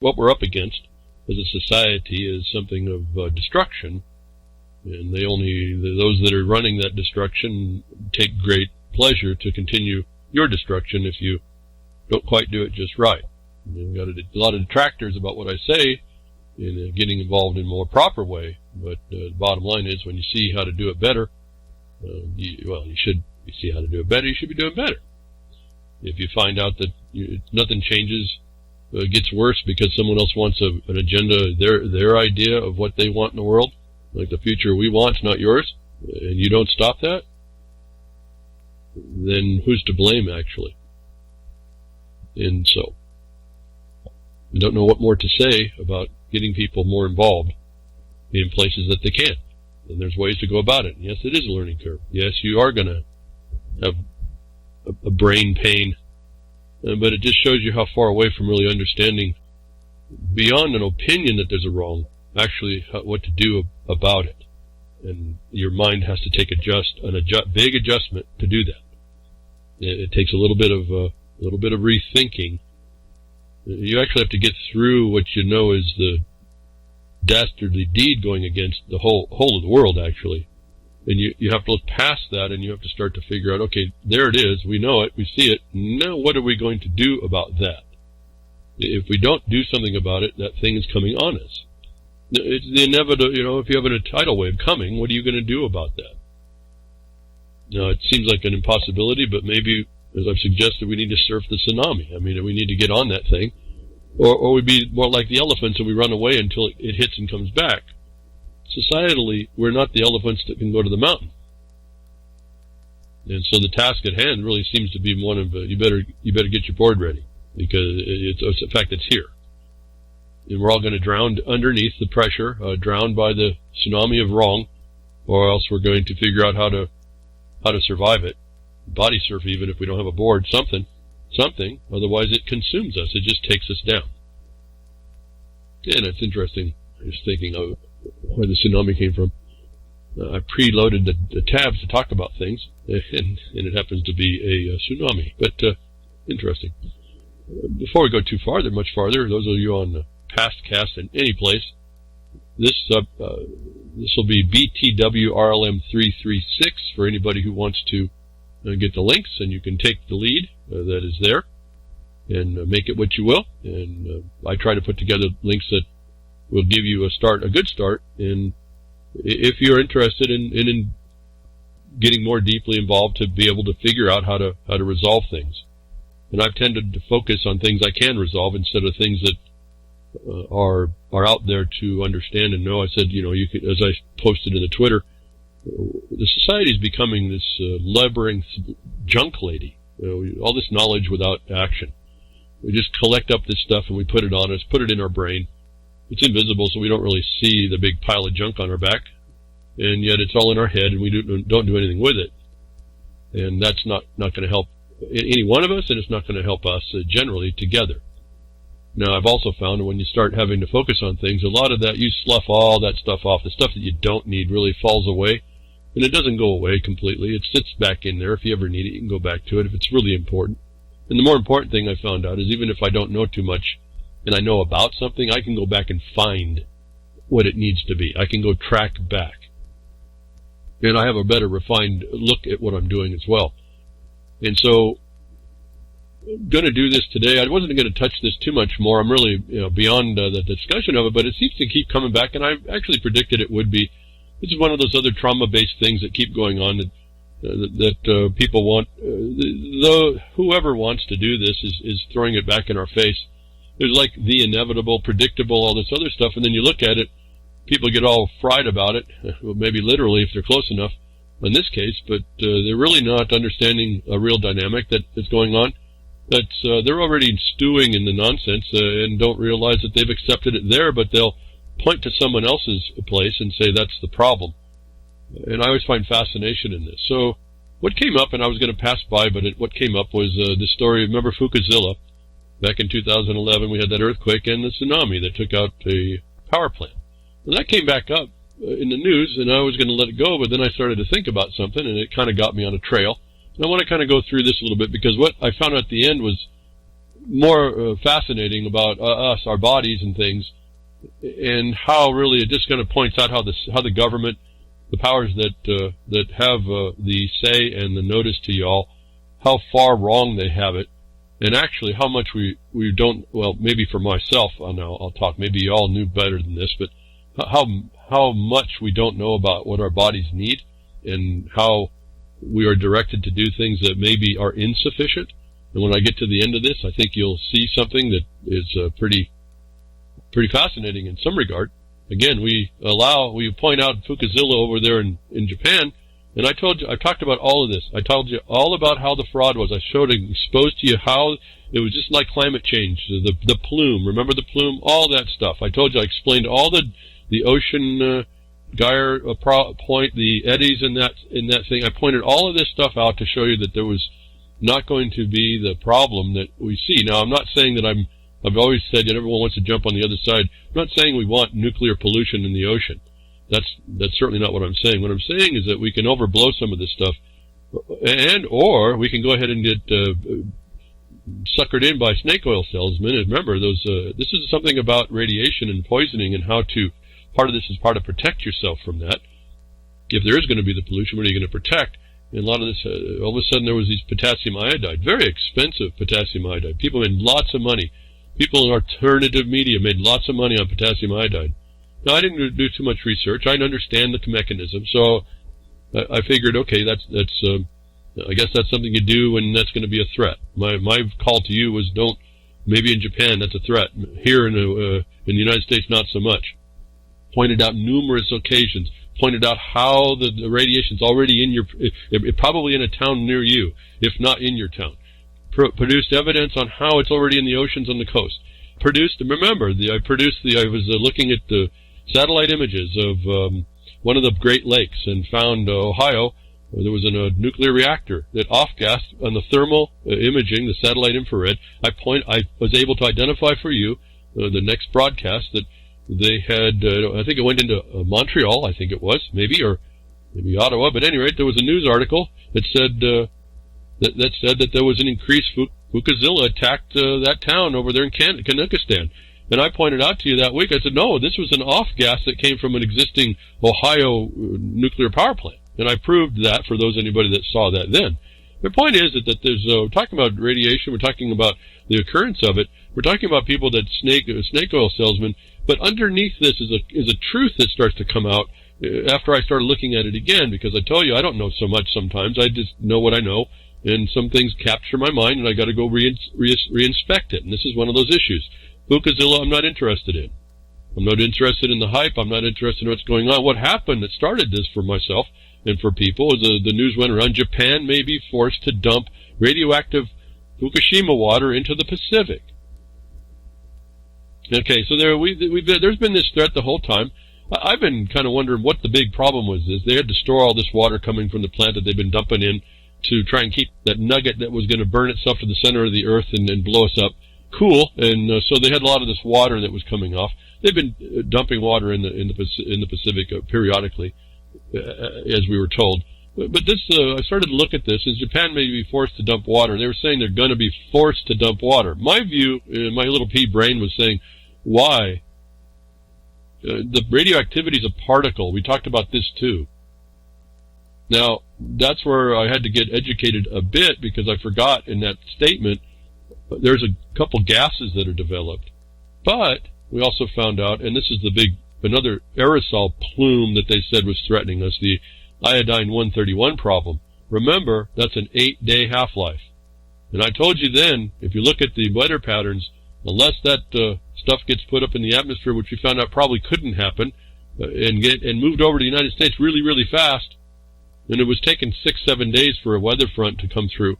what we're up against as a society is something of destruction, and those that are running that destruction take great pleasure to continue your destruction if you don't quite do it just right. You've got a lot of detractors about what I say in getting involved in a more proper way, but the bottom line is when you see how to do it better, you see how to do it better, you should be doing better. If you find out that nothing changes, gets worse because someone else wants an agenda, their idea of what they want in the world, like the future we want, not yours, and you don't stop that, then who's to blame, actually? And so, I don't know what more to say about getting people more involved in places that they can. And there's ways to go about it. And yes, it is a learning curve. Yes, you are going to have a brain pain, but it just shows you how far away from really understanding, beyond an opinion that there's a wrong, actually what to do about it. And your mind has to take a big adjustment to do that. It takes a little bit of rethinking. You actually have to get through what you know is the dastardly deed going against the whole of the world, actually. And you have to look past that, and you have to start to figure out, okay, there it is, we know it, we see it, now what are we going to do about that? If we don't do something about it, that thing is coming on us. It's the inevitable, if you have a tidal wave coming, what are you going to do about that? Now, it seems like an impossibility, but maybe, as I've suggested, we need to surf the tsunami. I mean, we need to get on that thing. Or we'd be more like the elephants and we run away until it hits and comes back. Societally, we're not the elephants that can go to the mountain. And so the task at hand really seems to be one of, you better get your board ready, because it's a fact that's here. And we're all going to drown underneath the pressure, drowned by the tsunami of wrong, or else we're going to figure out how to survive it. Body surf, even if we don't have a board, something, otherwise it consumes us, it just takes us down. And it's interesting, just thinking of where the tsunami came from. I preloaded the tabs to talk about things, and it happens to be a tsunami, but interesting. Before we go too farther, much farther, those of you on past cast in any place, this will be BTWRLM336 for anybody who wants to get the links, and you can take the lead that is there and make it what you will. And I try to put together links that will give you a good start. And if you're interested in getting more deeply involved, to be able to figure out how to resolve things. And I've tended to focus on things I can resolve instead of things that are out there to understand and know. I said, you could, as I posted in the Twitter, the society is becoming this labyrinth junk lady. All this knowledge without action. We just collect up this stuff and we put it on us, put it in our brain. It's invisible, so we don't really see the big pile of junk on our back, and yet it's all in our head, and we don't do anything with it. And that's not going to help any one of us, and it's not going to help us generally together. Now, I've also found when you start having to focus on things, a lot of that, you slough all that stuff off. The stuff that you don't need really falls away, and it doesn't go away completely. It sits back in there. If you ever need it, you can go back to it if it's really important. And the more important thing I found out is even if I don't know too much, and I know about something, I can go back and find what it needs to be. I can go track back. And I have a better refined look at what I'm doing as well. And so, I'm going to do this today. I wasn't going to touch this too much more. I'm really beyond the discussion of it, but it seems to keep coming back, and I actually predicted it would be. This is one of those other trauma-based things that keep going on that people want. Though whoever wants to do this is throwing it back in our face. There's like the inevitable, predictable, all this other stuff, and then you look at it, people get all fried about it, well, maybe literally if they're close enough in this case, but they're really not understanding a real dynamic that is going on. That's they're already stewing in the nonsense and don't realize that they've accepted it there, but they'll point to someone else's place and say that's the problem. And I always find fascination in this. So what came up, and I was going to pass by, but what came up was the story, remember FukUzilla? Back in 2011, we had that earthquake and the tsunami that took out a power plant. And that came back up in the news, and I was going to let it go, but then I started to think about something, and it kind of got me on a trail. And I want to kind of go through this a little bit, because what I found out at the end was more fascinating about us, our bodies and things, and how really it just kind of points out how the government, the powers that have the say and the notice to y'all, how far wrong they have it, and actually how much we don't. Well, maybe for myself, I'll talk. Maybe y'all knew better than this, but how much we don't know about what our bodies need, and how we are directed to do things that maybe are insufficient. And when I get to the end of this, I think you'll see something that is pretty fascinating in some regard. Again, we point out FukUzilla over there in Japan, and I talked about all of this. I told you all about how the fraud was. I exposed to you how it was just like climate change, the plume. Remember the plume? All that stuff. I told you, I explained all the ocean gyre point, the eddies in that thing. I pointed all of this stuff out to show you that there was not going to be the problem that we see. Now, I'm not saying that I've always said that everyone wants to jump on the other side. I'm not saying we want nuclear pollution in the ocean. That's certainly not what I'm saying. What I'm saying is that we can overblow some of this stuff, or we can go ahead and get suckered in by snake oil salesmen. And remember, this is something about radiation and poisoning, and how to. Part of this is part of protect yourself from that. If there is going to be the pollution, what are you going to protect? And a lot of this, all of a sudden there was these potassium iodide, very expensive potassium iodide. People made lots of money. People in alternative media made lots of money on potassium iodide. Now, I didn't do too much research. I understand the mechanism, so I figured, okay, that's I guess that's something you do when that's going to be a threat. My call to you was don't. Maybe in Japan that's a threat. Here in the United States, not so much. Pointed out numerous occasions. Pointed out how the radiation's already in probably in a town near you, if not in your town. Produced evidence on how it's already in the oceans on the coast. I was looking at the satellite images of one of the Great Lakes and found Ohio. There was a nuclear reactor that off-gassed on the thermal imaging, the satellite infrared. I was able to identify for you the next broadcast that they had, I think it went into Montreal, I think it was, maybe Ottawa, but at any rate, there was a news article that said that there was an increased FukUzilla attacked that town over there in Kazakhstan. And I pointed out to you that week, I said, no, this was an off-gas that came from an existing Ohio nuclear power plant. And I proved that for anybody that saw that then. The point is that there's, we're talking about radiation, we're talking about the occurrence of it, we're talking about people that snake oil salesmen, but underneath this is a truth that starts to come out after I started looking at it again, because I tell you, I don't know so much sometimes, I just know what I know, and some things capture my mind, and I got to go re-inspect it, and this is one of those issues. FukUzilla, I'm not interested in. I'm not interested in the hype, I'm not interested in what's going on. What happened that started this for myself and for people is the news went around, Japan may be forced to dump radioactive Fukushima water into the Pacific. Okay, so there's been this threat the whole time. I've been kind of wondering what the big problem was. Is they had to store all this water coming from the plant that they've been dumping in to try and keep that nugget that was going to burn itself to the center of the earth and blow us up cool. And so they had a lot of this water that was coming off. They've been dumping water in the Pacific periodically, as we were told. But this, I started to look at this, as Japan may be forced to dump water. They were saying they're going to be forced to dump water. My view, my little pea brain was saying, why? The radioactivity is a particle. We talked about this too. Now, that's where I had to get educated a bit, because I forgot in that statement, there's a couple gases that are developed. But we also found out, and this is another aerosol plume that they said was threatening us, the Iodine 131 problem. Remember, that's an 8-day half-life. And I told you then, if you look at the weather patterns, unless that stuff gets put up in the atmosphere, which we found out probably couldn't happen, and moved over to the United States really, really fast, and it was taking 6-7 days for a weather front to come through.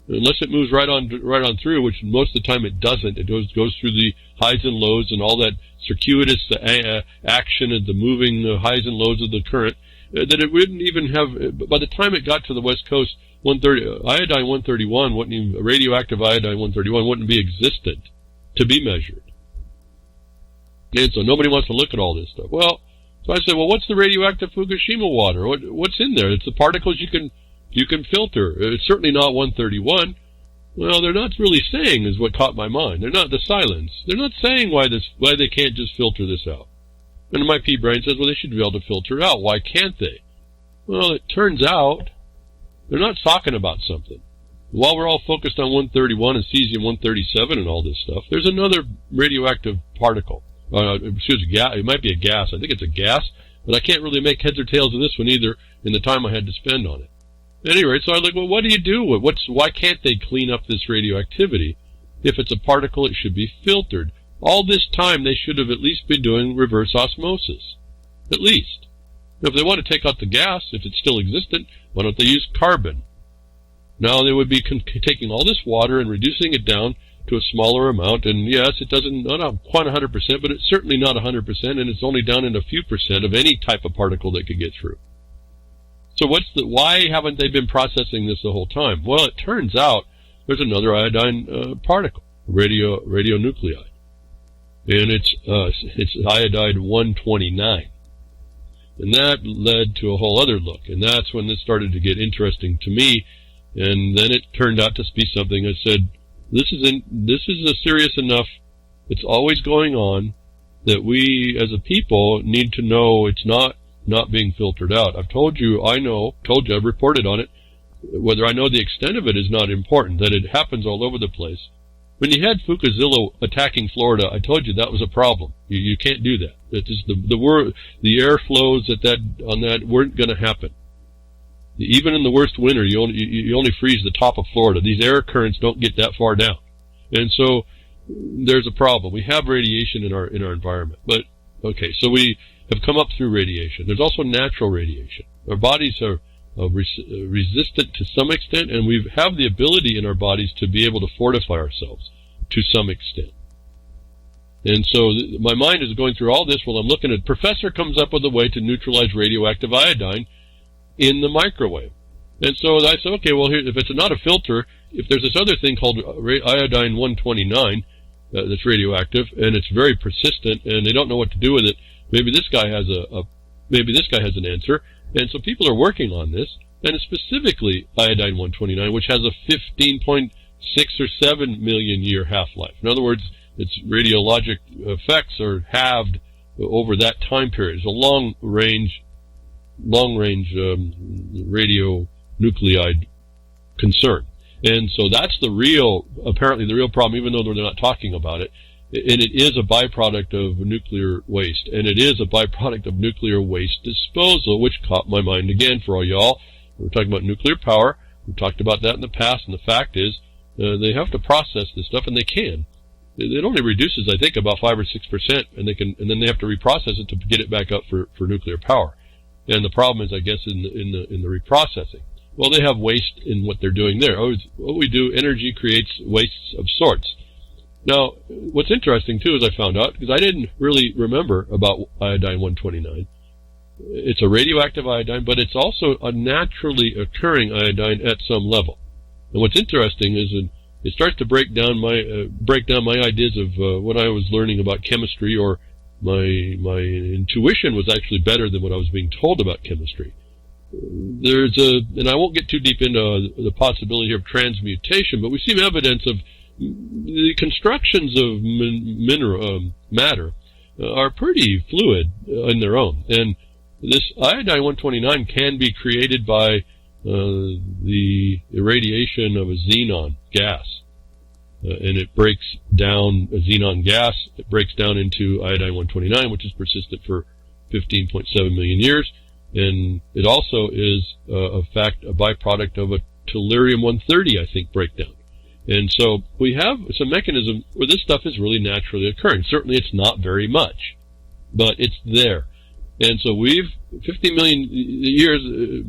Unless it moves right on through, which most of the time it doesn't. It goes through the highs and lows and all that circuitous action and the moving highs and lows of the current, that it wouldn't even have, by the time it got to the West Coast, Iodine 131 wouldn't even, radioactive Iodine 131 wouldn't be existent to be measured. And so nobody wants to look at all this stuff. Well, so I said, well, what's the radioactive Fukushima water? What's in there? It's the particles you can filter. It's certainly not 131. Well, they're not really saying is what caught my mind. They're not the silence. They're not saying why they can't just filter this out. And my pea brain says, well, they should be able to filter it out. Why can't they? Well, it turns out they're not talking about something. While we're all focused on 131 and cesium-137 and all this stuff, there's another radioactive particle. It might be a gas. I think it's a gas, but I can't really make heads or tails of this one either in the time I had to spend on it. Anyway, so I was like, well, what do you do? Why can't they clean up this radioactivity? If it's a particle, it should be filtered. All this time, they should have at least been doing reverse osmosis. At least. Now, if they want to take out the gas, if it's still existent, why don't they use carbon? Now, they would be taking all this water and reducing it down to a smaller amount. And yes, it doesn't, not quite 100%, but it's certainly not 100%, and it's only down in a few percent of any type of particle that could get through. So why haven't they been processing this the whole time? Well, it turns out there's another iodine particle, radionuclide. And it's iodide 129. And that led to a whole other look. And that's when this started to get interesting to me. And then it turned out to be something I said, this is a serious enough, it's always going on, that we as a people need to know it's not being filtered out. I've told you, I've reported on it. Whether I know the extent of it is not important, that it happens all over the place. When you had FukUzilla attacking Florida, I told you that was a problem. You can't do that. It is the air flows on that weren't going to happen. Even in the worst winter, you only freeze the top of Florida. These air currents don't get that far down, and so there's a problem. We have radiation in our environment, but okay, so we have come up through radiation. There's also natural radiation. Our bodies are resistant to some extent, and we have the ability in our bodies to be able to fortify ourselves to some extent. And so my mind is going through all this while I'm looking at, Professor comes up with a way to neutralize radioactive iodine in the microwave. And so I said, okay, well, here, if it's not a filter, if there's this other thing called iodine 129 that's radioactive, and it's very persistent, and they don't know what to do with it, maybe this guy has an answer. And so people are working on this, and it's specifically iodine 129, which has a 15.6 or 7 million year half-life. In other words, its radiologic effects are halved over that time period. It's a long-range radionuclide concern. And so that's apparently the real problem, even though they're not talking about it. And it is a byproduct of nuclear waste. And it is a byproduct of nuclear waste disposal, which caught my mind again for all y'all. We're talking about nuclear power. We've talked about that in the past, and the fact is they have to process this stuff, and they can. It only reduces, I think, about 5 or 6%, and then they have to reprocess it to get it back up for nuclear power. And the problem is, I guess, in the reprocessing. Well, they have waste in what they're doing there. What we do, energy creates wastes of sorts. Now, what's interesting, too, is I found out, because I didn't really remember about iodine 129. It's a radioactive iodine, but it's also a naturally occurring iodine at some level. And what's interesting is it starts to break down my ideas of what I was learning about chemistry, or my intuition was actually better than what I was being told about chemistry. And I won't get too deep into the possibility of transmutation, but we see evidence of the constructions of matter are pretty fluid in their own. And this iodine 129 can be created by the irradiation of a xenon gas. And it breaks down a xenon gas. It breaks down into iodine 129, which is persistent for 15.7 million years. And it also is, a byproduct of a tellurium-130, I think, breakdown. And so we have some mechanism where this stuff is really naturally occurring. Certainly it's not very much, but it's there. And so 50 million years,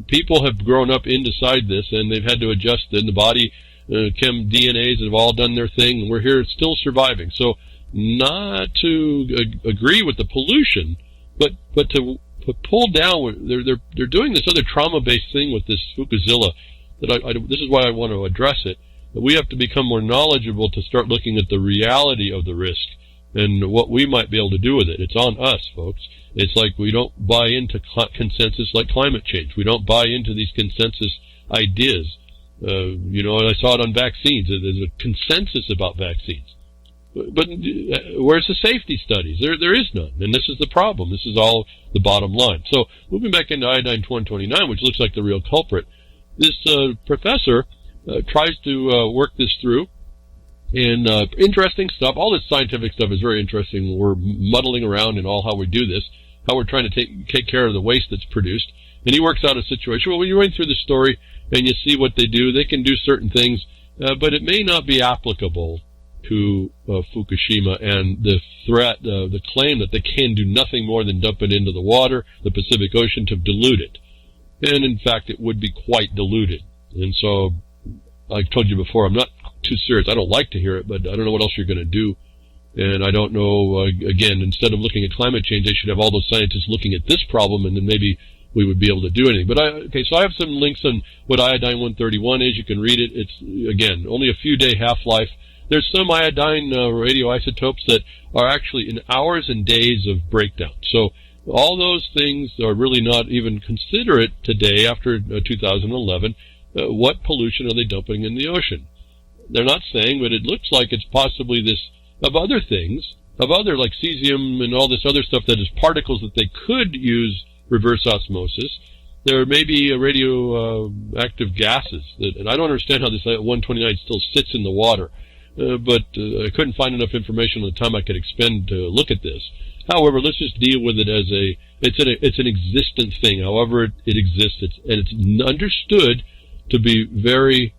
people have grown up inside this, and they've had to adjust in the body. DNAs have all done their thing, and we're here still surviving. So not to agree with the pollution, but to pull down, they're doing this other trauma-based thing with this FukUzilla. This is why I want to address it. That we have to become more knowledgeable to start looking at the reality of the risk and what we might be able to do with it. It's on us, folks. It's like we don't buy into consensus like climate change. We don't buy into these consensus ideas. And I saw it on vaccines. There's a consensus about vaccines. But where's the safety studies? There is none, and this is the problem. This is all the bottom line. So moving back into Iodine 129, which looks like the real culprit, this professor tries to work this through, and interesting stuff. All this scientific stuff is very interesting. We're muddling around in all how we do this, how we're trying to take care of the waste that's produced, and he works out a situation. Well, when you're going through the story and you see what they can do certain things, but it may not be applicable to Fukushima and the threat, the claim that they can do nothing more than dump it into the water, the Pacific Ocean, to dilute it. And in fact, it would be quite diluted. And so, like I told you before, I'm not too serious. I don't like to hear it, but I don't know what else you're going to do. And I don't know, again, instead of looking at climate change, they should have all those scientists looking at this problem, and then maybe we would be able to do anything. But so I have some links on what Iodine 131 is. You can read it. It's, again, only a few day half-life. There's some iodine radioisotopes that are actually in hours and days of breakdown. So all those things are really not even considerate today after 2011. What pollution are they dumping in the ocean? They're not saying, but it looks like it's possibly this, of other things, like cesium and all this other stuff that is particles that they could use reverse osmosis. There may be radioactive gases, and I don't understand how this 129 still sits in the water. But I couldn't find enough information on the time I could expend to look at this. However, let's just deal with it as it's an existent thing. However it exists, and it's understood to be very,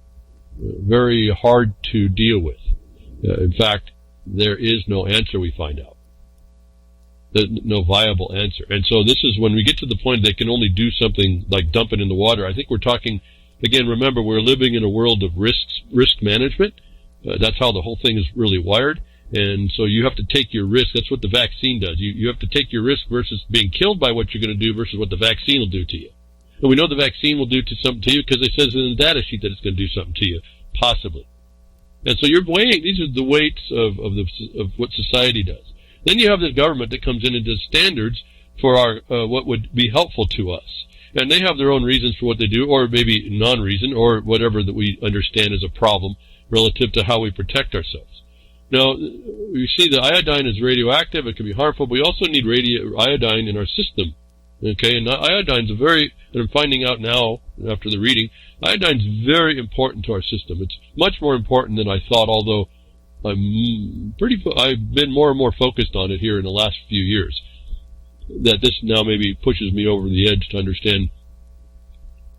very hard to deal with. In fact, there is no answer, we find out. No viable answer. And so this is when we get to the point they can only do something like dump it in the water. I think we're talking, again, remember, we're living in a world of risk management. That's how the whole thing is really wired. And so you have to take your risk. That's what the vaccine does. You have to take your risk versus being killed by what you're going to do versus what the vaccine will do to you. And we know the vaccine will do something to you because it says in the data sheet that it's going to do something to you, possibly. And so you're weighing, these are the weights of what society does. Then you have the government that comes in and does standards for our what would be helpful to us. And they have their own reasons for what they do, or maybe non-reason, or whatever that we understand as a problem relative to how we protect ourselves. Now, you see the iodine is radioactive. It can be harmful. But we also need iodine in our system. Okay, and iodine's and I'm finding out now, after the reading, iodine's very important to our system. It's much more important than I thought, although I've been more and more focused on it here in the last few years. That this now maybe pushes me over the edge to understand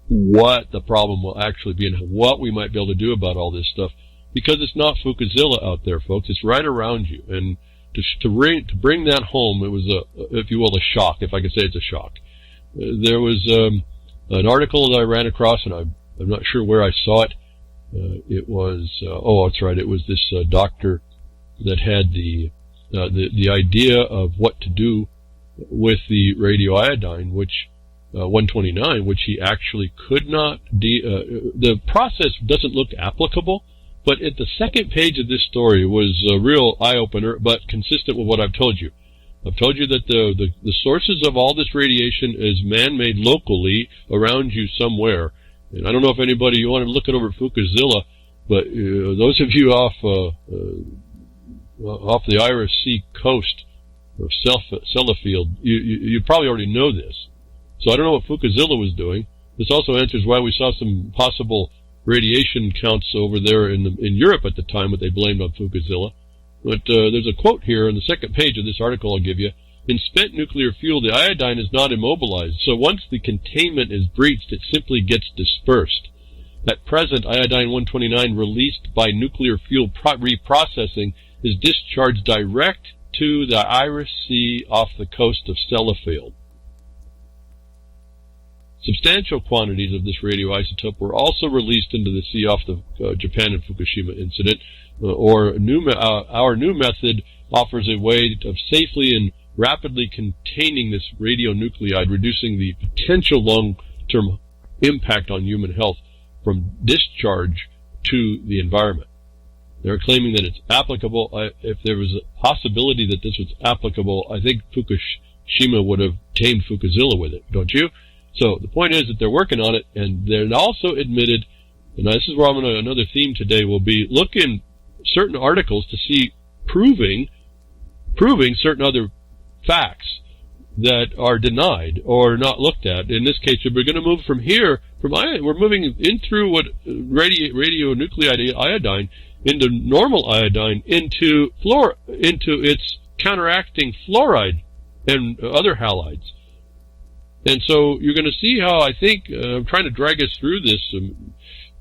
what the problem will actually be and what we might be able to do about all this stuff. Because it's not FukUzilla out there, folks. It's right around you. And to bring that home, it was if you will, a shock, if I could say it's a shock. There was an article that I ran across, and I'm not sure where I saw it. It was, that's right, it was this doctor that had the idea of what to do with the radioiodine, which 129, which he actually could not. The process doesn't look applicable, but at the second page of this story was a real eye-opener, but consistent with what I've told you. I've told you that the sources of all this radiation is man-made locally around you somewhere. And I don't know if anybody, you want to look it over at FukUzilla, but those of you off the Irish Sea coast of Sellafield, you probably already know this. So I don't know what FukUzilla was doing. This also answers why we saw some possible radiation counts over there in Europe at the time, but they blamed on FukUzilla. But there's a quote here on the second page of this article I'll give you. In spent nuclear fuel, the iodine is not immobilized, so once the containment is breached, it simply gets dispersed. At present, iodine 129 released by nuclear fuel reprocessing is discharged direct to the Irish Sea off the coast of Sellafield. Substantial quantities of this radioisotope were also released into the sea off the Japan and Fukushima incident. Our new method offers a way of safely and rapidly containing this radionuclide, reducing the potential long-term impact on human health from discharge to the environment. They're claiming that it's applicable. If there was a possibility that this was applicable, I think Fukushima would have tamed FukUzilla with it, don't you? So the point is that they're working on it, and they're also admitted And this is where another theme today will be look in certain articles to see proving certain other facts that are denied or not looked at. In this case, if we're going to move from here, we're moving in through what radionuclide iodine into normal iodine into its counteracting fluoride and other halides. And so you're going to see how I think I'm trying to drag us through this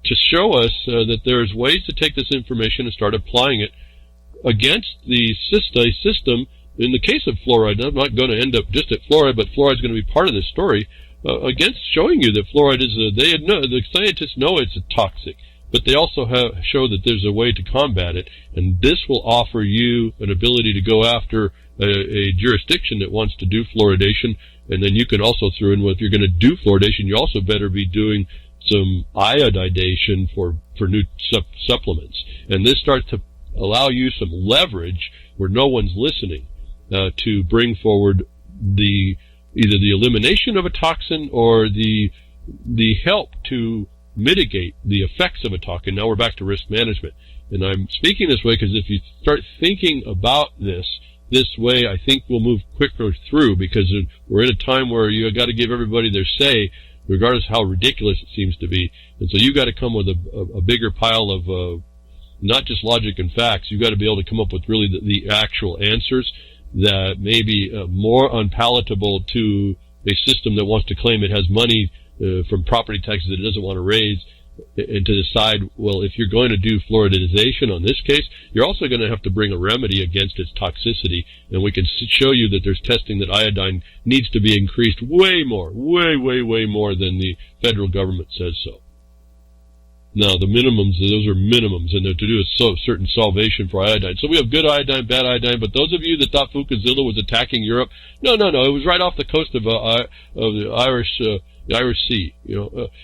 to show us that there's ways to take this information and start applying it against the system. In the case of fluoride, I'm not going to end up just at fluoride, but fluoride is going to be part of this story, against showing you that fluoride is the scientists know it's toxic, but they also show that there's a way to combat it, and this will offer you an ability to go after a jurisdiction that wants to do fluoridation, and then you can also throw in, well, if you're going to do fluoridation, you also better be doing some iodidation for new supplements. And this starts to allow you some leverage where no one's listening to bring forward either the elimination of a toxin or the help to mitigate the effects of a toxin. Now we're back to risk management. And I'm speaking this way because if you start thinking about this way, I think we'll move quicker through, because we're in a time where you got to give everybody their say, regardless of how ridiculous it seems to be. And so you got to come with a bigger pile of not just logic and facts. You got to be able to come up with really the actual answers that may be more unpalatable to a system that wants to claim it has money from property taxes that it doesn't want to raise, and to decide, well, if you're going to do fluoridization on this case, you're also going to have to bring a remedy against its toxicity. And we can show you that there's testing that iodine needs to be increased way more than the federal government says so. Now, the minimums, those are minimums, and they're to do a certain salvation for iodine. So we have good iodine, bad iodine, but those of you that thought FukUzilla was attacking Europe, no, it was right off the coast of the Irish Sea.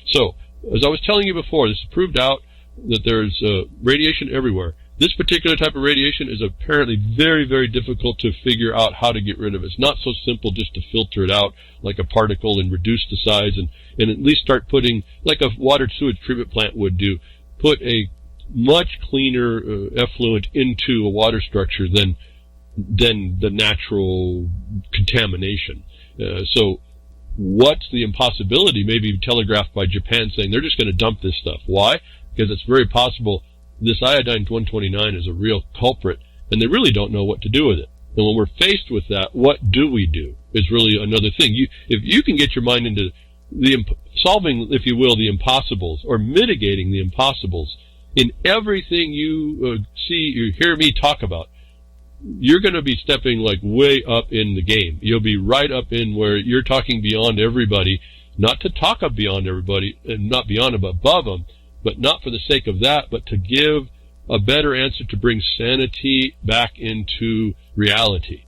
So, as I was telling you before, this is proved out that there's radiation everywhere. This particular type of radiation is apparently very, very difficult to figure out how to get rid of. It's not so simple just to filter it out like a particle and reduce the size and at least start putting, like a water sewage treatment plant would do, put a much cleaner effluent into a water structure than the natural contamination. So what's the impossibility? Maybe telegraphed by Japan saying they're just going to dump this stuff. Why? Because it's very possible this iodine 129 is a real culprit, and they really don't know what to do with it. And when we're faced with that, what do we do is really another thing. If you can get your mind into solving, if you will, the impossibles, or mitigating the impossibles in everything you hear me talk about, you're going to be stepping like way up in the game. You'll be right up in where you're talking beyond everybody, not to talk up beyond everybody, and not beyond them, above them, but not for the sake of that, but to give a better answer to bring sanity back into reality.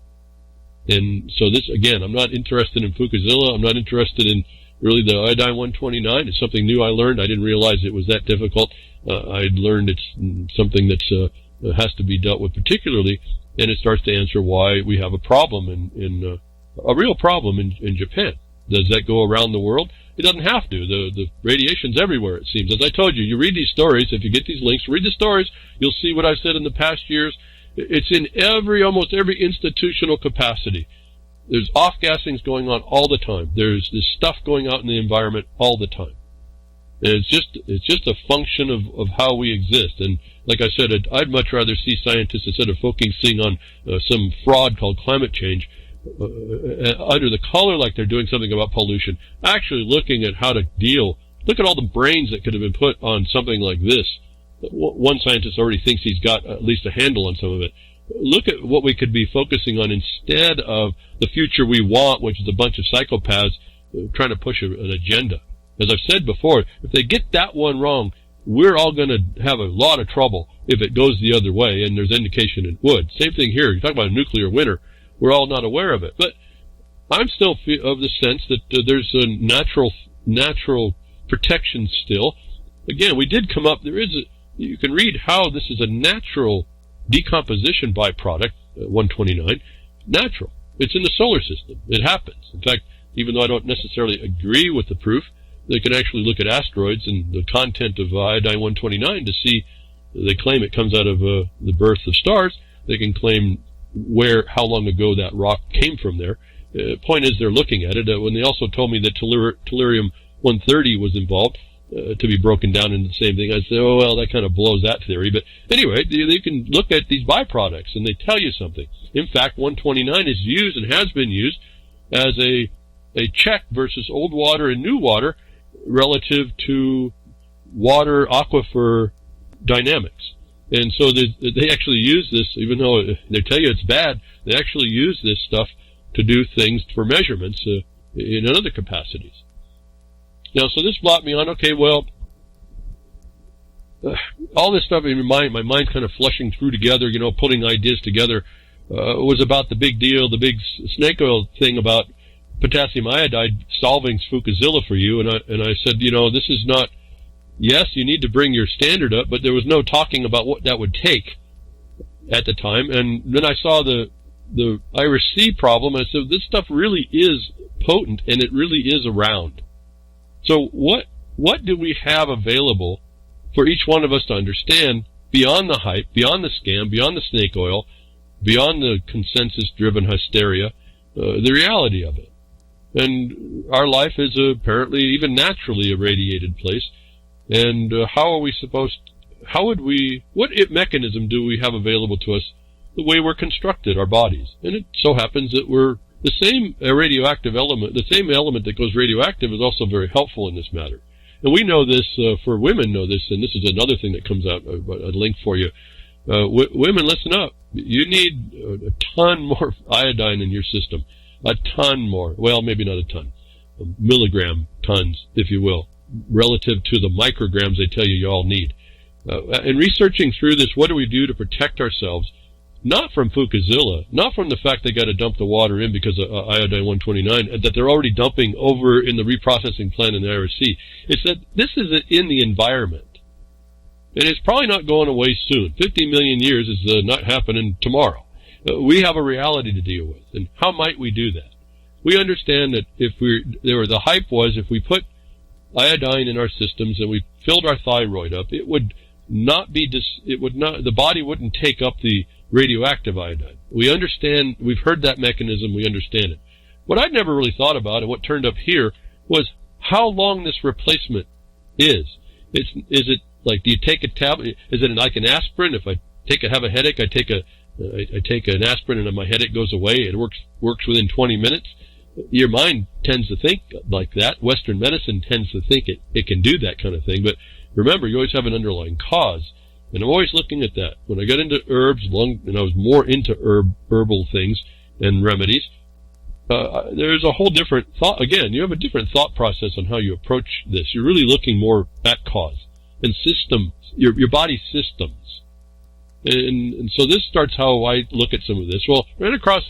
And so this, again, I'm not interested in FukUzilla. I'm not interested in really the iodine 129. It's something new I learned. I didn't realize it was that difficult. I'd learned it's something that has to be dealt with particularly, and it starts to answer why we have a problem a real problem in Japan. Does that go around the world? It doesn't have to. The radiation's everywhere, it seems. As I told you, you read these stories. If you get these links, read the stories. You'll see what I've said in the past years. It's in almost every institutional capacity. There's off-gassings going on all the time. There's this stuff going out in the environment all the time. And it's just a function of how we exist. And like I said, I'd much rather see scientists, instead of focusing on some fraud called climate change, under the color like they're doing something about pollution, actually looking at how to deal. Look at all the brains that could have been put on something like this. One scientist already thinks he's got at least a handle on some of it. Look at what we could be focusing on instead of the future we want, which is a bunch of psychopaths trying to push an agenda. As I've said before, if they get that one wrong, we're all going to have a lot of trouble if it goes the other way, and there's indication it would. Same thing here. You talk about a nuclear winter. We're all not aware of it. But I'm still of the sense that there's a natural protection still. Again, we did come up, you can read how this is a natural decomposition byproduct, 129, natural. It's in the solar system. It happens. In fact, even though I don't necessarily agree with the proof, they can actually look at asteroids and the content of Iodine-129 to see. They claim it comes out of the birth of stars. They can claim how long ago that rock came from there. Point is, they're looking at it. When they also told me that tellurium-130 was involved, to be broken down into the same thing, I said, oh, well, that kind of blows that theory. But anyway, they can look at these byproducts, and they tell you something. In fact, 129 is used and has been used as a check versus old water and new water relative to water aquifer dynamics. And so they actually use this, even though they tell you it's bad, they actually use this stuff to do things for measurements in other capacities. Now, so this brought me on, okay, well, all this stuff in my mind kind of flushing through together, putting ideas together, was about the big deal, the big snake oil thing about potassium iodide solving FukUzilla for you. And I said, this is not, yes, you need to bring your standard up, but there was no talking about what that would take at the time. And then I saw the Iris C problem, and I said, this stuff really is potent, and it really is around. So what do we have available for each one of us to understand beyond the hype, beyond the scam, beyond the snake oil, beyond the consensus-driven hysteria, the reality of it? And our life is apparently even naturally a radiated place. And what mechanism do we have available to us the way we're constructed, our bodies? And it so happens that we're the same radioactive element, the same element that goes radioactive is also very helpful in this matter. And we know this, for women know this, and this is another thing that comes out, a link for you. Women, listen up. You need a ton more iodine in your system. A ton more. Well, maybe not a ton. Milligram tons, if you will, relative to the micrograms they tell you all need. In researching through this, what do we do to protect ourselves? Not from FukUzilla, not from the fact they got to dump the water in because of Iodine-129, that they're already dumping over in the reprocessing plant in the IRC. It's that this is in the environment. And it's probably not going away soon. 50 million years is not happening tomorrow. We have a reality to deal with. And how might we do that? We understand that the hype was if we put iodine in our systems and we filled our thyroid up, it would not be, the body wouldn't take up the radioactive iodine. We understand, we've heard that mechanism, we understand it. What I'd never really thought about, and what turned up here, was how long this replacement is. Is it like, do you take a tablet? Is it like an aspirin? If I have a headache, I take an aspirin and my headache goes away. It works within 20 minutes. Your mind tends to think like that. Western medicine tends to think it can do that kind of thing. But remember, you always have an underlying cause. And I'm always looking at that. When I got into herbs, and I was more into herbal things and remedies, there's a whole different thought. Again, you have a different thought process on how you approach this. You're really looking more at cause and systems, your body's systems. And so this starts how I look at some of this. Well, right across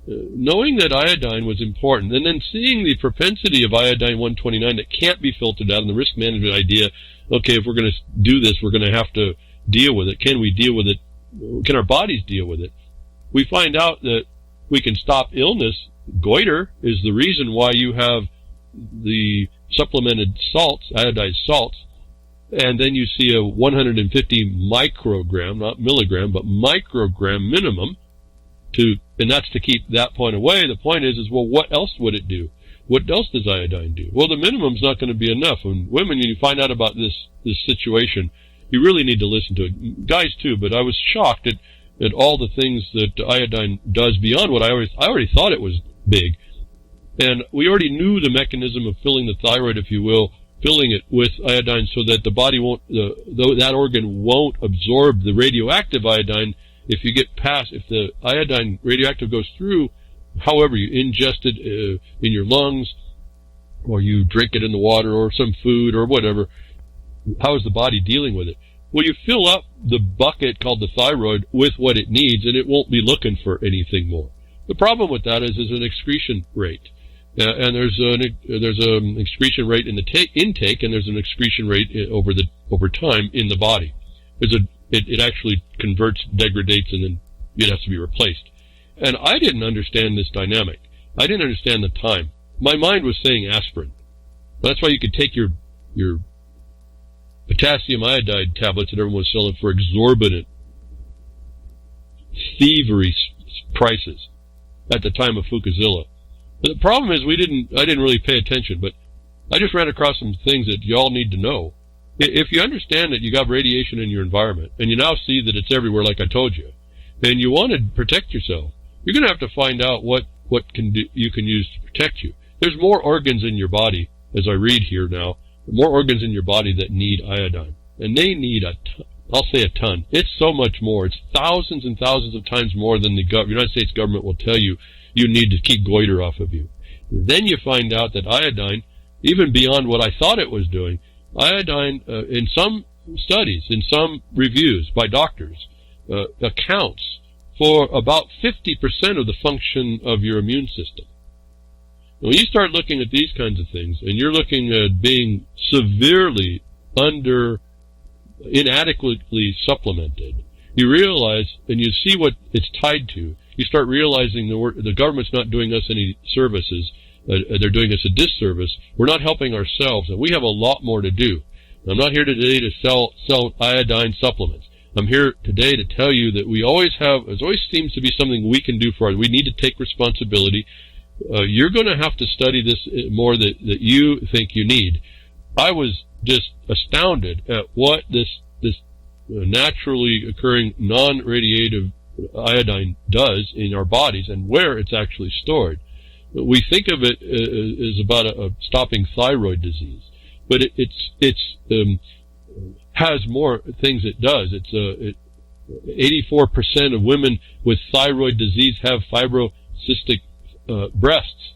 knowing that iodine was important, and then seeing the propensity of Iodine-129 that can't be filtered out, and the risk management idea, okay, if we're going to do this, we're going to have to deal with it. Can we deal with it? Can our bodies deal with it? We find out that we can stop illness. Goiter is the reason why you have the supplemented salts, iodized salts, and then you see a 150 microgram, not milligram, but microgram minimum, and that's to keep that point away. The point is, well, what else would it do? What else does iodine do? Well, the minimum's not going to be enough. And women, when you find out about this situation, you really need to listen to it. Guys too, but I was shocked at all the things that iodine does beyond what I already thought it was big. And we already knew the mechanism of filling the thyroid, if you will, filling it with iodine so that the body that organ won't absorb the radioactive iodine if the iodine radioactive goes through, however you ingest it in your lungs, or you drink it in the water or some food or whatever. How is the body dealing with it? Well, you fill up the bucket called the thyroid with what it needs, and it won't be looking for anything more. The problem with that is an excretion rate. And there's an excretion rate in the intake, and there's an excretion rate over time in the body. It actually converts, degradates, and then it has to be replaced. And I didn't understand this dynamic. I didn't understand the time. My mind was saying aspirin. That's why you could take your potassium iodide tablets that everyone's selling for exorbitant, thievery prices at the time of FukUzilla. The problem is I didn't really pay attention, but I just ran across some things that y'all need to know. If you understand that you got radiation in your environment, and you now see that it's everywhere like I told you, and you want to protect yourself, you're going to have to find out what you can use to protect you. There's more organs in your body, as I read here now, more organs in your body that need iodine. And they need I'll say a ton. It's so much more. It's thousands and thousands of times more than the United States government will tell you need to keep goiter off of you. Then you find out that iodine, even beyond what I thought it was doing, iodine, in some studies, in some reviews by doctors, accounts for about 50% of the function of your immune system. When you start looking at these kinds of things, and you're looking at being severely inadequately supplemented, you realize, and you see what it's tied to, you start realizing the government's not doing us any services. They're doing us a disservice. We're not helping ourselves, and we have a lot more to do. I'm not here today to sell iodine supplements. I'm here today to tell you that there always seems to be something we can do for us. We need to take responsibility. You're going to have to study this more that you think you need. I was just astounded at what this naturally occurring non-radiative iodine does in our bodies and where it's actually stored. We think of it as about stopping thyroid disease, but it has more things it does. 84% of women with thyroid disease have fibrocystic breasts.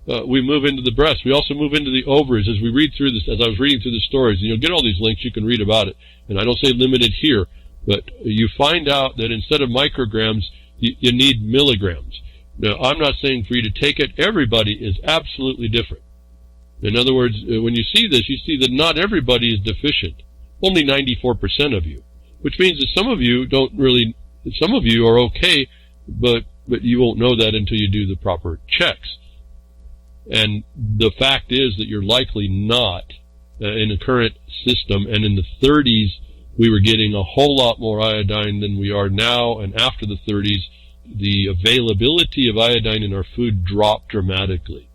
We move into the breast. We also move into the ovaries as we read through this. As I was reading through the stories, and you'll get all these links, you can read about it. And I don't say limited here, but you find out that instead of micrograms, you need milligrams. Now, I'm not saying for you to take it. Everybody is absolutely different. In other words, when you see this, you see that not everybody is deficient. Only 94% of you, which means that some of you are okay, but you won't know that until you do the proper checks. And the fact is that you're likely not in the current system. And in the 30s, we were getting a whole lot more iodine than we are now. And after the 30s, the availability of iodine in our food dropped dramatically.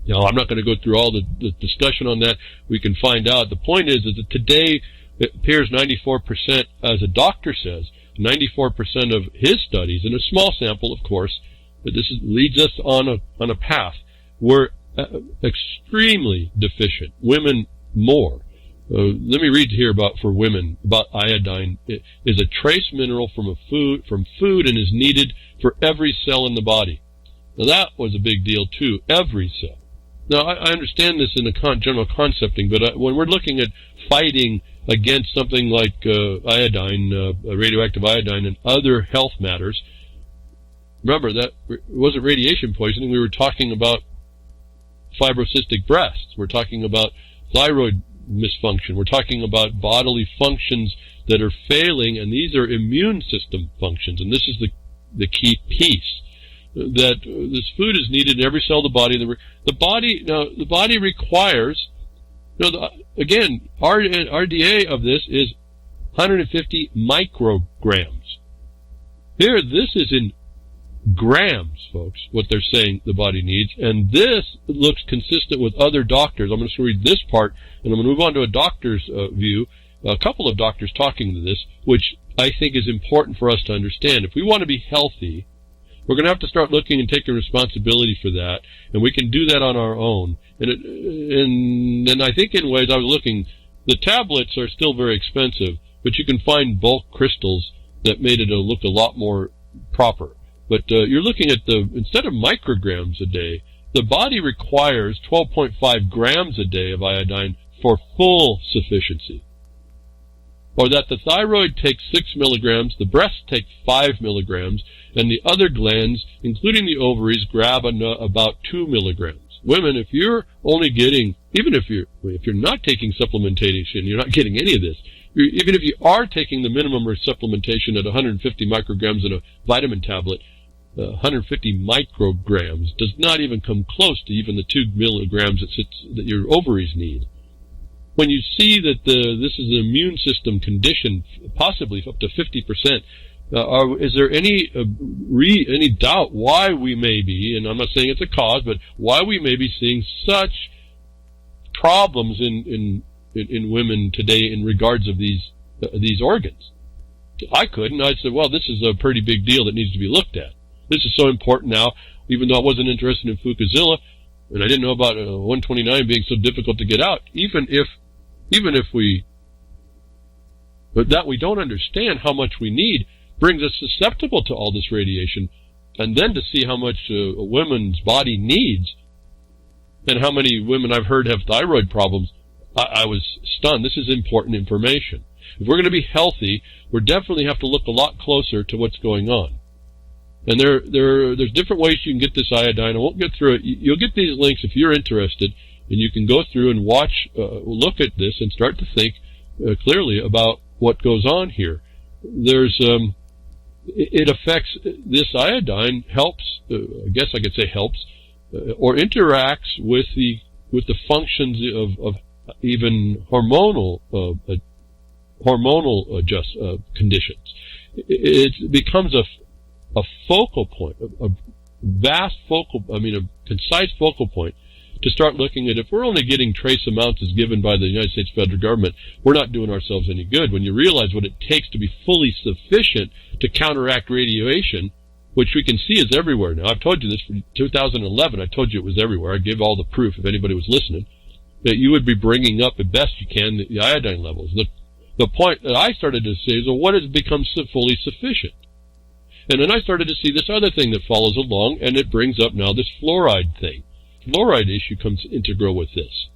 Now, I'm not going to go through all the discussion on that. We can find out. The point is that today it appears 94%, as a doctor says, 94% of his studies, in a small sample, of course, but this leads us on a path, were extremely deficient. Women more. Let me read here for women about iodine. It is a trace mineral from food and is needed for every cell in the body. Now that was a big deal too. Every cell. Now I understand this in the general concepting, but when we're looking at fighting against something like iodine, radioactive iodine, and other health matters, remember that it wasn't radiation poisoning. We were talking about fibrocystic breasts. We're talking about thyroid misfunction. We're talking about bodily functions that are failing, and these are immune system functions. And this is the key piece, that this food is needed in every cell of the body. The body requires, again, RDA of this is 150 micrograms. Here, this is in grams, folks, what they're saying the body needs, and this looks consistent with other doctors. I'm going to read this part, and I'm going to move on to a doctor's view, a couple of doctors talking to this, which I think is important for us to understand. If we want to be healthy, we're going to have to start looking and taking responsibility for that, and we can do that on our own. And I think in ways I was looking, the tablets are still very expensive, but you can find bulk crystals that made it look a lot more proper. But you're looking at instead of micrograms a day, the body requires 12.5 grams a day of iodine for full sufficiency. Or that the thyroid takes 6 milligrams, the breasts take 5 milligrams, and the other glands, including the ovaries, grab about 2 milligrams. Women, if you're only getting, even if you're not taking supplementation, you're not getting any of this. Even if you are taking the minimum supplementation at 150 micrograms in a vitamin tablet, 150 micrograms does not even come close to even the 2 milligrams that your ovaries need. When you see that this is an immune system condition, possibly up to 50%, is there any doubt why we may be, and I'm not saying it's a cause, but why we may be seeing such problems in women today in regards of these organs? I couldn't. I said, well, this is a pretty big deal that needs to be looked at. This is so important now, even though I wasn't interested in FukUzilla, and I didn't know about 129 being so difficult to get out, even if we don't understand how much we need, brings us susceptible to all this radiation, and then to see how much a woman's body needs, and how many women I've heard have thyroid problems, I was stunned. This is important information. If we're going to be healthy, we definitely have to look a lot closer to what's going on. And there's different ways you can get this iodine. I won't get through it. You'll get these links if you're interested, and you can go through and look at this and start to think clearly about what goes on here. It affects, this iodine helps, I guess I could say helps, or interacts with the functions of even hormonal conditions. It becomes a focal point, a concise focal point to start looking at. If we're only getting trace amounts as given by the United States federal government, we're not doing ourselves any good. When you realize what it takes to be fully sufficient to counteract radiation, which we can see is everywhere now. I've told you this from 2011. I told you it was everywhere. I gave all the proof if anybody was listening, that you would be bringing up as best you can the iodine levels. The point that I started to say is, well, what has become fully sufficient? And then I started to see this other thing that follows along, and it brings up now this fluoride thing. Fluoride issue comes integral with this.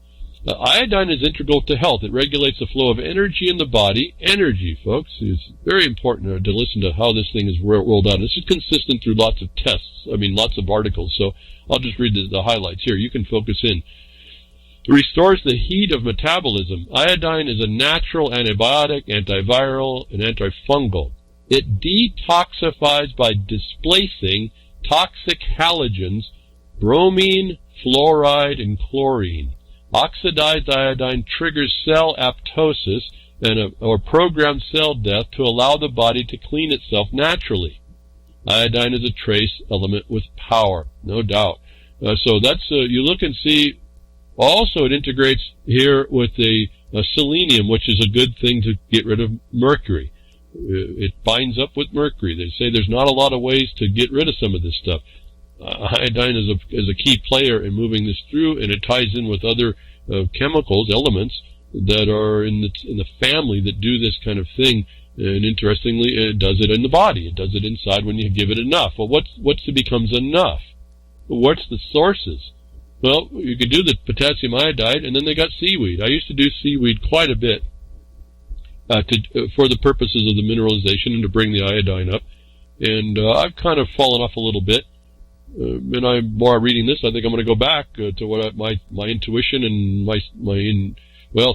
Iodine is integral to health. It regulates the flow of energy in the body. Energy, folks, is very important to listen to how this thing is rolled out. This is consistent through lots of tests, lots of articles, so I'll just read the highlights here. You can focus in. It restores the heat of metabolism. Iodine is a natural antibiotic, antiviral, and antifungal. It detoxifies by displacing toxic halogens, bromine, fluoride, and chlorine. Oxidized iodine triggers cell apoptosis or programmed cell death to allow the body to clean itself naturally. Iodine is a trace element with power, no doubt. So that's you look and see. Also, it integrates here with a selenium, which is a good thing to get rid of mercury. It binds up with mercury. They say there's not a lot of ways to get rid of some of this stuff. Iodine is a key player in moving this through, and it ties in with other chemicals, elements that are in the family that do this kind of thing. And interestingly, it does it in the body. It does it inside when you give it enough. Well, what's becomes enough? What's the sources? Well, you could do the potassium iodide, and then they got seaweed. I used to do seaweed quite a bit for the purposes of the mineralization and to bring the iodine up. And I've kind of fallen off a little bit. And while reading this, I think I'm going to go back to what my intuition and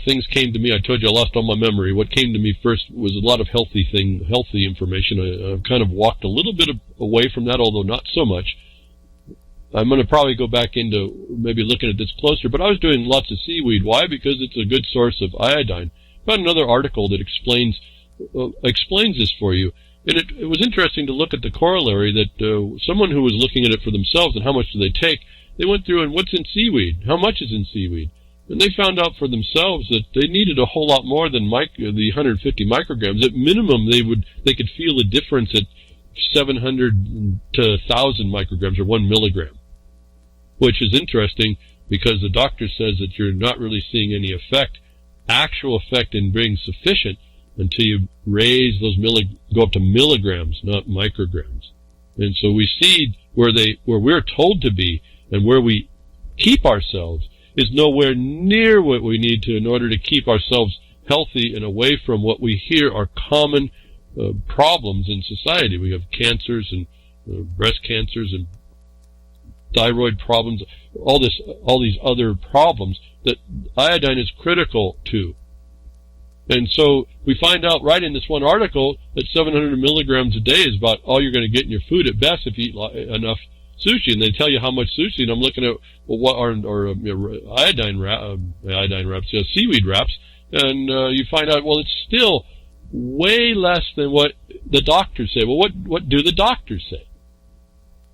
things came to me. I told you I lost all my memory. What came to me first was a lot of healthy information. I've kind of walked a little bit away from that, although not so much. I'm going to probably go back into maybe looking at this closer, but I was doing lots of seaweed. Why? Because it's a good source of iodine. I found another article that explains this for you. And it was interesting to look at the corollary that someone who was looking at it for themselves and how much do they take, they went through and what's in seaweed? How much is in seaweed? And they found out for themselves that they needed a whole lot more than the 150 micrograms. At minimum, they could feel a difference at 700 to 1,000 micrograms or 1 milligram, which is interesting because the doctor says that you're not really seeing any actual effect in being sufficient until you raise those go up to milligrams, not micrograms. And so we see where we're told to be and where we keep ourselves is nowhere near what we need to in order to keep ourselves healthy and away from what we hear are common problems in society. We have cancers and breast cancers and thyroid problems, all these other problems that iodine is critical to. And so we find out right in this one article that 700 milligrams a day is about all you're going to get in your food at best if you eat enough sushi. And they tell you how much sushi. And I'm looking at iodine wraps, seaweed wraps, and you find out, well, it's still way less than what the doctors say. Well, what do the doctors say?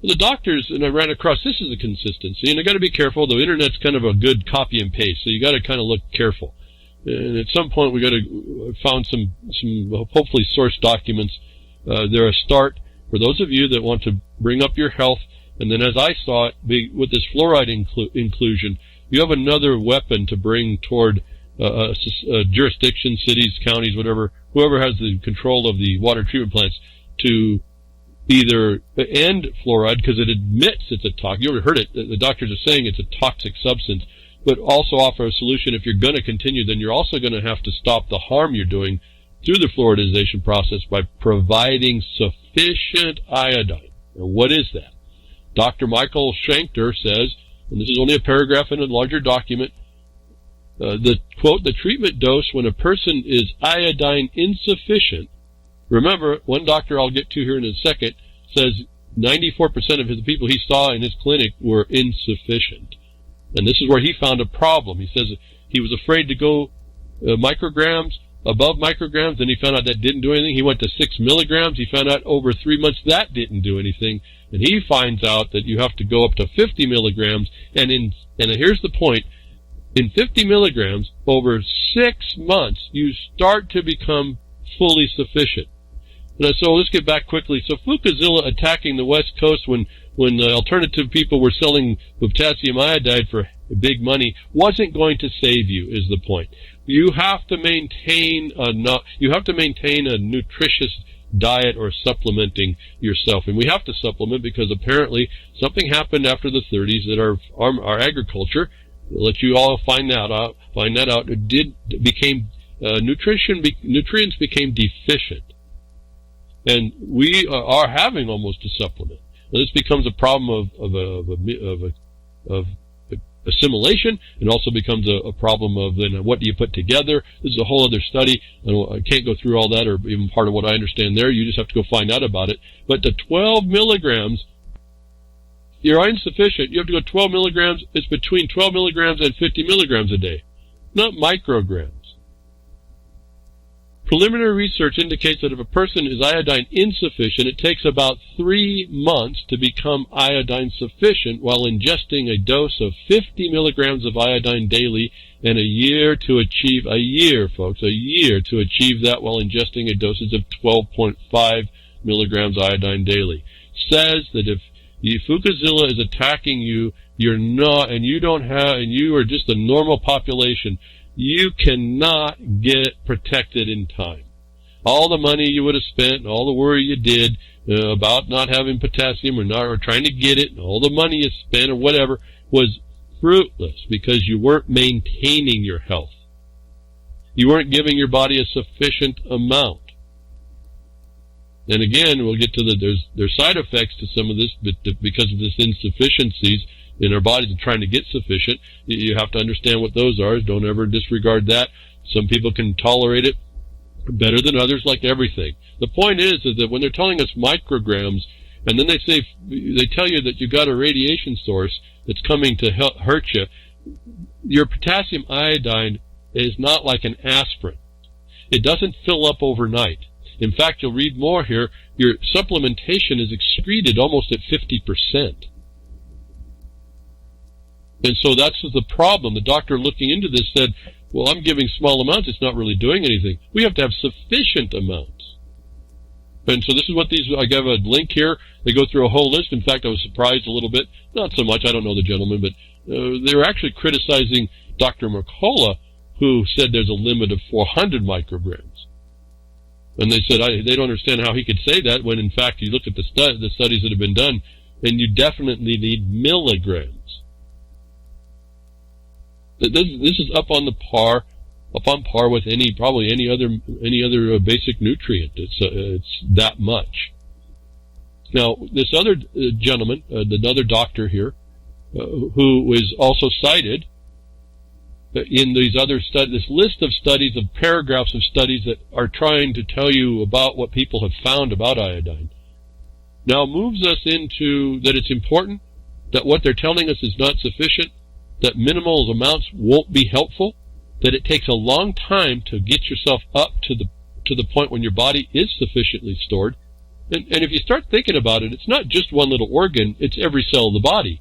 Well, the doctors, and I ran across, this is a consistency, and I got to be careful. The internet's kind of a good copy and paste, so you got to kind of look careful. And at some point, we got to found some hopefully source documents. They're a start for those of you that want to bring up your health. And then, as I saw it, with this fluoride inclusion, you have another weapon to bring toward jurisdiction, cities, counties, whatever, whoever has the control of the water treatment plants, to either end fluoride because it admits it's a toxic. You ever heard it? The doctors are saying it's a toxic substance, but also offer a solution. If you're going to continue, then you're also going to have to stop the harm you're doing through the fluoridization process by providing sufficient iodine. And what is that? Dr. Michael Shankter says, and this is only a paragraph in a larger document, quote, the treatment dose when a person is iodine insufficient. Remember, one doctor I'll get to here in a second says 94% of the people he saw in his clinic were insufficient. And this is where he found a problem. He says he was afraid to go micrograms, above micrograms, and he found out that didn't do anything. He went to 6 milligrams. He found out over 3 months that didn't do anything. And he finds out that you have to go up to 50 milligrams. And here's the point. In 50 milligrams, over 6 months, you start to become fully sufficient. So let's get back quickly. So FukUzilla attacking the West Coast when the alternative people were selling potassium iodide for big money wasn't going to save you, is the point. You have to maintain a nutritious diet or supplementing yourself. And we have to supplement because apparently something happened after the 30s that our agriculture, I'll let you all find that out, nutrients became deficient. And we are having almost a supplement. Now, this becomes a problem of assimilation, and also becomes a problem of then what do you put together. This is a whole other study. I can't go through all that, or even part of what I understand there. You just have to go find out about it. But the 12 milligrams, you're insufficient. You have to go 12 milligrams. It's between 12 milligrams and 50 milligrams a day, not micrograms. Preliminary research indicates that if a person is iodine insufficient, it takes about 3 months to become iodine sufficient while ingesting a dose of 50 milligrams of iodine daily, and a year to achieve that while ingesting a dosage of 12.5 milligrams iodine daily. Says that if FukUzilla is attacking you, you're not, and you are just a normal population, you cannot get protected in time. All the money you would have spent, and all the worry you did about not having potassium or trying to get it, and all the money you spent or whatever was fruitless because you weren't maintaining your health. You weren't giving your body a sufficient amount. And again, we'll get to there's side effects to some of this, but because of this insufficiencies in our bodies and trying to get sufficient, you have to understand what those are. Don't ever disregard that. Some people can tolerate it better than others, like everything. The point is that when they're telling us micrograms, and then they tell you that you got a radiation source that's coming to hurt you, your potassium iodine is not like an aspirin. It doesn't fill up overnight. In fact, you'll read more here, your supplementation is excreted almost at 50%. And so that's the problem. The doctor looking into this said, well, I'm giving small amounts. It's not really doing anything. We have to have sufficient amounts. And so this is what I have a link here. They go through a whole list. In fact, I was surprised a little bit. Not so much. I don't know the gentleman, but they were actually criticizing Dr. Mercola, who said there's a limit of 400 micrograms. And they said they don't understand how he could say that when, in fact, you look at the studies that have been done, and you definitely need milligrams. This is up on par with probably any other basic nutrient. It's that much. Now, this other gentleman, another doctor here, who was also cited, in these other studies, this list of studies, of paragraphs of studies that are trying to tell you about what people have found about iodine, now moves us into that it's important, that what they're telling us is not sufficient, that minimal amounts won't be helpful, that it takes a long time to get yourself up to the point when your body is sufficiently stored. And if you start thinking about it, it's not just one little organ, it's every cell of the body.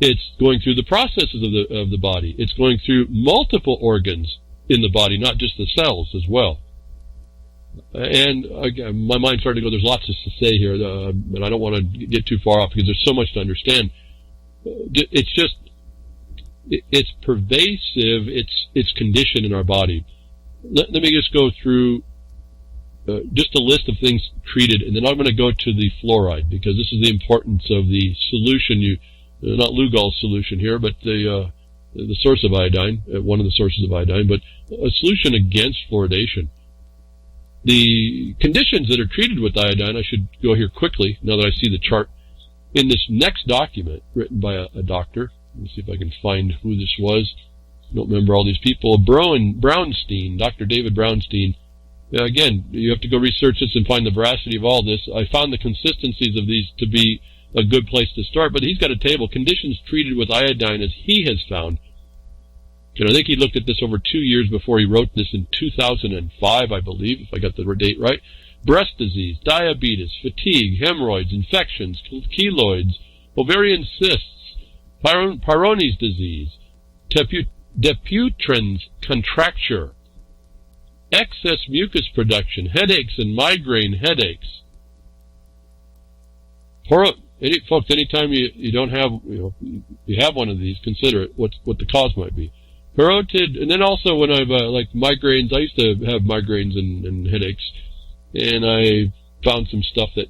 It's going through the processes of the body. It's going through multiple organs in the body, not just the cells as well. And again, my mind's starting to go, there's lots to say here, and I don't want to get too far off because there's so much to understand. It's just, it's pervasive, it's conditioned in our body. Let me just go through just a list of things treated, and then I'm going to go to the fluoride, because this is the importance of the solution, not Lugol's solution here, but the source of iodine, one of the sources of iodine, but a solution against fluoridation. The conditions that are treated with iodine, I should go here quickly, now that I see the chart, in this next document written by a doctor. Let me see if I can find who this was. I don't remember all these people. Brownstein, Dr. David Brownstein. Again, you have to go research this and find the veracity of all this. I found the consistencies of these to be a good place to start, but he's got a table, conditions treated with iodine as he has found. And I think he looked at this over 2 years before he wrote this in 2005, I believe, if I got the date right. Breast disease, diabetes, fatigue, hemorrhoids, infections, keloids, ovarian cysts, Peyronie's disease, Dupuytren's contracture, excess mucus production, headaches and migraine headaches. Folks, anytime you don't have, you have one of these, consider it, what the cause might be. Parotid, and then also when I've, like migraines, I used to have migraines and headaches, and I found some stuff that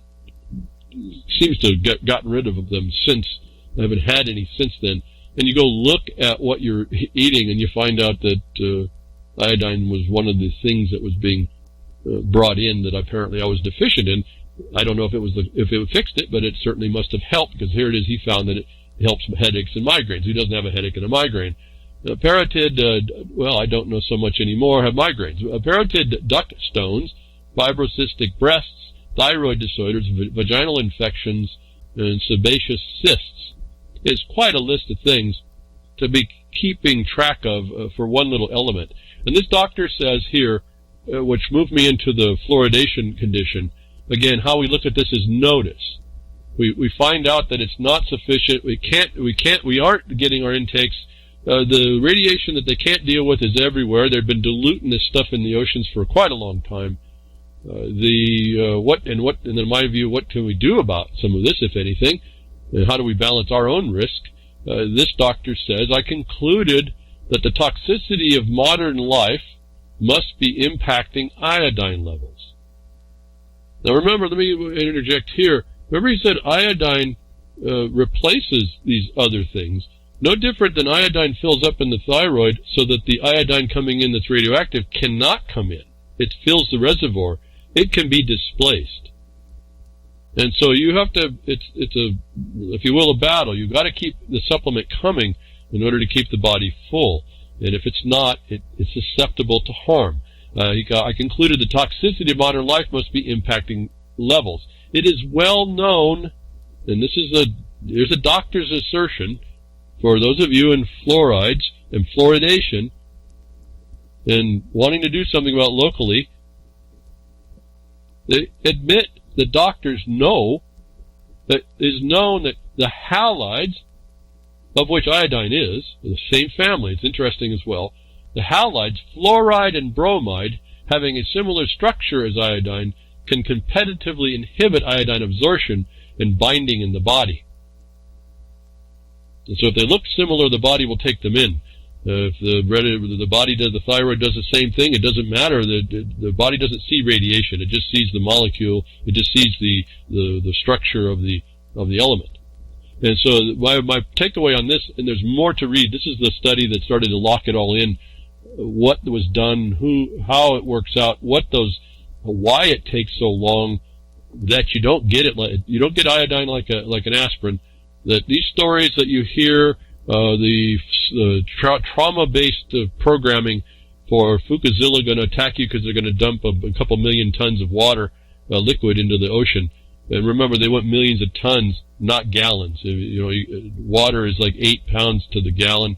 seems to have gotten rid of them since. I haven't had any since then. And you go look at what you're eating, and you find out that iodine was one of the things that was being brought in that apparently I was deficient in. I don't know if it fixed it, but it certainly must have helped, because here it is, he found that it helps headaches and migraines. He doesn't have a headache and a migraine. Parotid, well, I don't know so much anymore, have migraines. Parotid duct stones, fibrocystic breasts, thyroid disorders, vaginal infections, and sebaceous cysts. It's quite a list of things to be keeping track of for one little element. And this doctor says here, which moved me into the fluoridation condition, again, how we look at this is notice. We find out that it's not sufficient. We aren't getting our intakes. The radiation that they can't deal with is everywhere. They've been diluting this stuff in the oceans for quite a long time. And in my view, what can we do about some of this, if anything? And how do we balance our own risk? This doctor says, I concluded that the toxicity of modern life must be impacting iodine levels. Now remember, let me interject here. Remember he said iodine replaces these other things. No different than iodine fills up in the thyroid so that the iodine coming in that's radioactive cannot come in. It fills the reservoir. It can be displaced. And so you have to, it's a, if you will, a battle. You've got to keep the supplement coming in order to keep the body full. And if it's not, it's susceptible to harm. I concluded the toxicity of modern life must be impacting levels. It is well known, and here's a doctor's assertion, for those of you in fluorides and fluoridation and wanting to do something about locally, they admit, the doctors know, that it is known that the halides, of which iodine is, the same family, it's interesting as well, the halides, fluoride and bromide, having a similar structure as iodine, can competitively inhibit iodine absorption and binding in the body. And so if they look similar, the body will take them in. If the body does, the thyroid does the same thing, it doesn't matter. The body doesn't see radiation. It just sees the molecule. It just sees the structure of the element. And so my takeaway on this, and there's more to read. This is the study that started to lock it all in. What was done, how it works out, why it takes so long that you don't get it. You don't get iodine like an aspirin. That these stories that you hear, the trauma-based programming for FukUzilla going to attack you because they're going to dump a couple million tons of water, liquid, into the ocean. And remember, they want millions of tons, not gallons. Water is like 8 pounds to the gallon,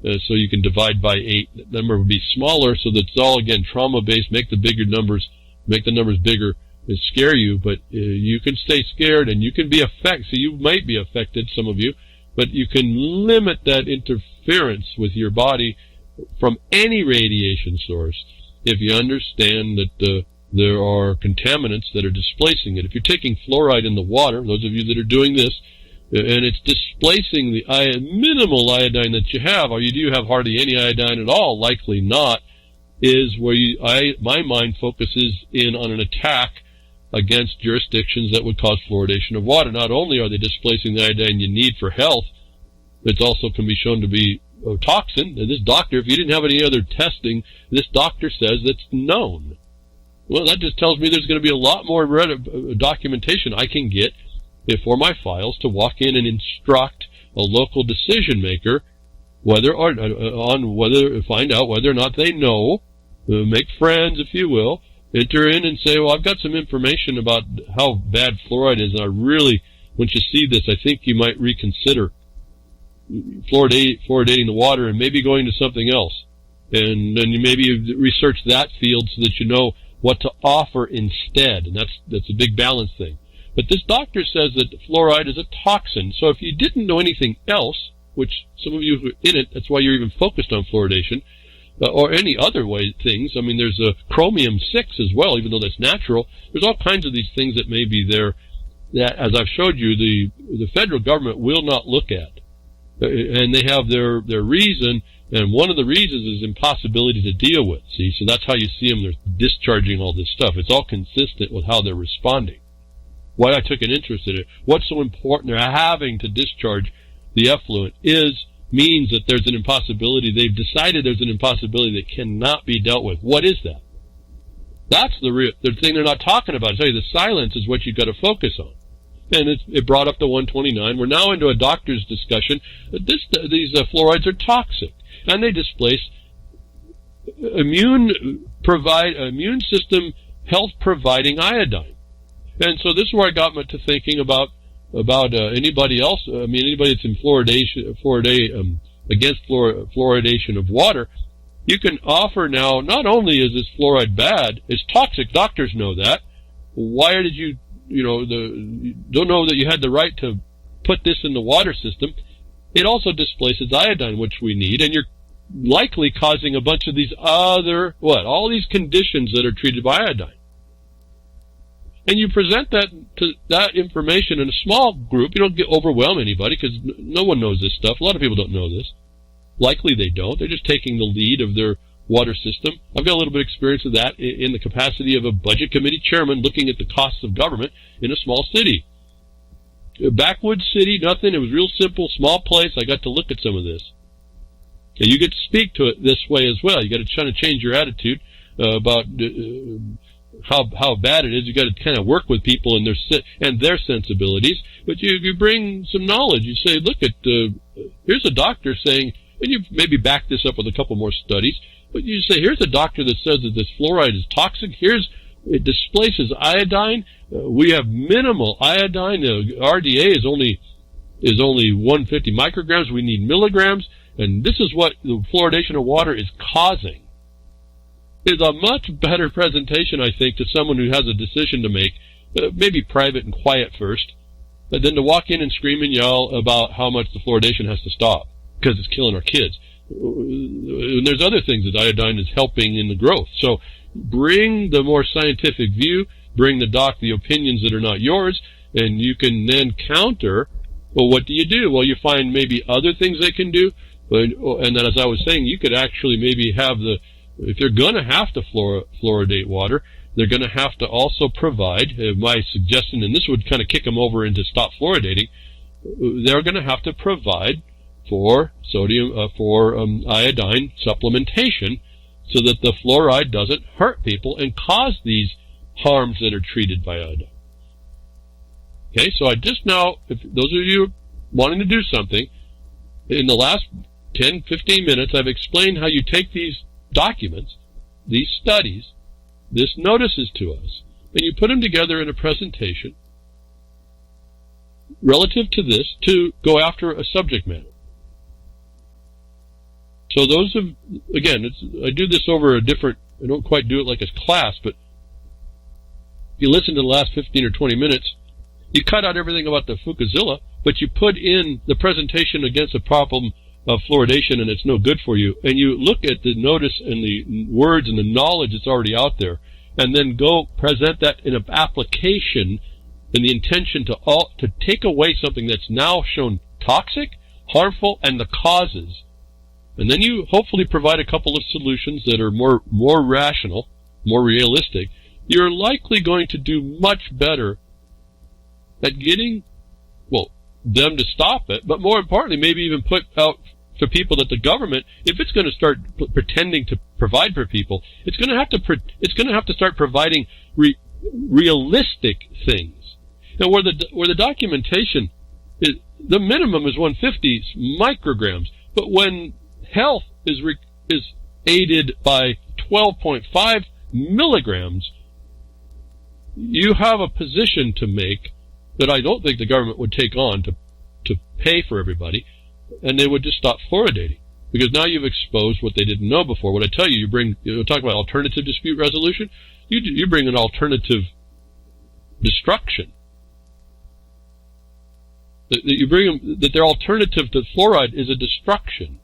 so you can divide by 8. The number would be smaller, so that's all, again, trauma-based. Make the numbers bigger and scare you, but you can stay scared, and you can be affected. So you might be affected, some of you, but you can limit that interference with your body from any radiation source if you understand that there are contaminants that are displacing it. If you're taking fluoride in the water, those of you that are doing this, and it's displacing the minimal iodine that you have, or you do have hardly any iodine at all, likely not, is where my mind focuses in on an attack against jurisdictions that would cause fluoridation of water. Not only are they displacing the iodine you need for health, it also can be shown to be a toxin. And this doctor, if you didn't have any other testing, this doctor says that's known. Well, that just tells me there's going to be a lot more documentation I can get for my files to walk in and instruct a local decision maker find out whether or not they know, make friends, if you will, enter in and say, well, I've got some information about how bad fluoride is, and I really, once you see this, I think you might reconsider fluoridating the water and maybe going to something else. And then you maybe research that field so that you know what to offer instead, and that's a big balance thing. But this doctor says that fluoride is a toxin, so if you didn't know anything else, which some of you who are in it, that's why you're even focused on fluoridation, or any other things. I mean, there's a chromium-6 as well, even though that's natural. There's all kinds of these things that may be there that, as I've showed you, the federal government will not look at. And they have their reason, and one of the reasons is impossibility to deal with. See, so that's how you see them. They're discharging all this stuff. It's all consistent with how they're responding. Why I took an interest in it. What's so important they're having to discharge the effluent means that there's an impossibility. They've decided there's an impossibility that cannot be dealt with. What is that? That's the thing they're not talking about. I tell you, the silence is what you've got to focus on. And it brought up the 129. We're now into a doctor's discussion. These fluorides are toxic, and they displace immune system health providing iodine. And so this is where I got to thinking about anybody else. I mean, anybody that's in against fluoridation of water. You can offer now. Not only is this fluoride bad, it's toxic. Doctors know that. Why did you? Don't know that you had the right to put this in the water system. It also displaces iodine, which we need, and you're likely causing a bunch of these all these conditions that are treated by iodine. And you present that information in a small group. You don't overwhelm anybody because no one knows this stuff. A lot of people don't know this. Likely they don't. They're just taking the lead of their water system. I've got a little bit of experience with that in the capacity of a budget committee chairman looking at the costs of government in a small city. A backwoods city, nothing. It was real simple, small place. I got to look at some of this. And you get to speak to it this way as well. You got to try to change your attitude about how bad it is. You got to kind of work with people and their sensibilities. But you bring some knowledge. You say, look at here's a doctor saying, and you maybe back this up with a couple more studies. But you say, here's a doctor that says that this fluoride is toxic. It displaces iodine. We have minimal iodine. RDA is only 150 micrograms. We need milligrams. And this is what the fluoridation of water is causing. It's a much better presentation, I think, to someone who has a decision to make, maybe private and quiet first, but then to walk in and scream and yell about how much the fluoridation has to stop because it's killing our kids. And there's other things that iodine is helping in the growth. So bring the more scientific view, bring the opinions that are not yours, and you can then counter. Well, what do you do? Well, you find maybe other things they can do, and then as I was saying, you could actually maybe have if they're going to have to fluoridate water, they're going to have to also provide, my suggestion, and this would kind of kick them over into stop fluoridating, they're going to have to provide for iodine supplementation so that the fluoride doesn't hurt people and cause these harms that are treated by iodine. Okay, so I just now, if those of you wanting to do something, in the last 10, 15 minutes, I've explained how you take these documents, these studies, this notices to us, and you put them together in a presentation relative to this to go after a subject matter. So those of, again, I do this over a different, I don't quite do it like a class, but if you listen to the last 15 or 20 minutes, you cut out everything about the FukUzilla, but you put in the presentation against a problem of fluoridation and it's no good for you, and you look at the notice and the words and the knowledge that's already out there, and then go present that in an application in the intention to take away something that's now shown toxic, harmful, and the causes. And then you hopefully provide a couple of solutions that are more rational, more realistic. You're likely going to do much better at getting, well, them to stop it, but more importantly, maybe even put out for people that the government, if it's going to start pretending to provide for people, it's going to have to start providing realistic things. Now, where the documentation is, the minimum is 150 micrograms, but when health is aided by 12.5 milligrams, you have a position to make that I don't think the government would take on to pay for everybody, and they would just stop fluoridating. Because now you've exposed what they didn't know before. What I tell you, talk about alternative dispute resolution, you bring an alternative destruction. That their alternative to fluoride is a destruction.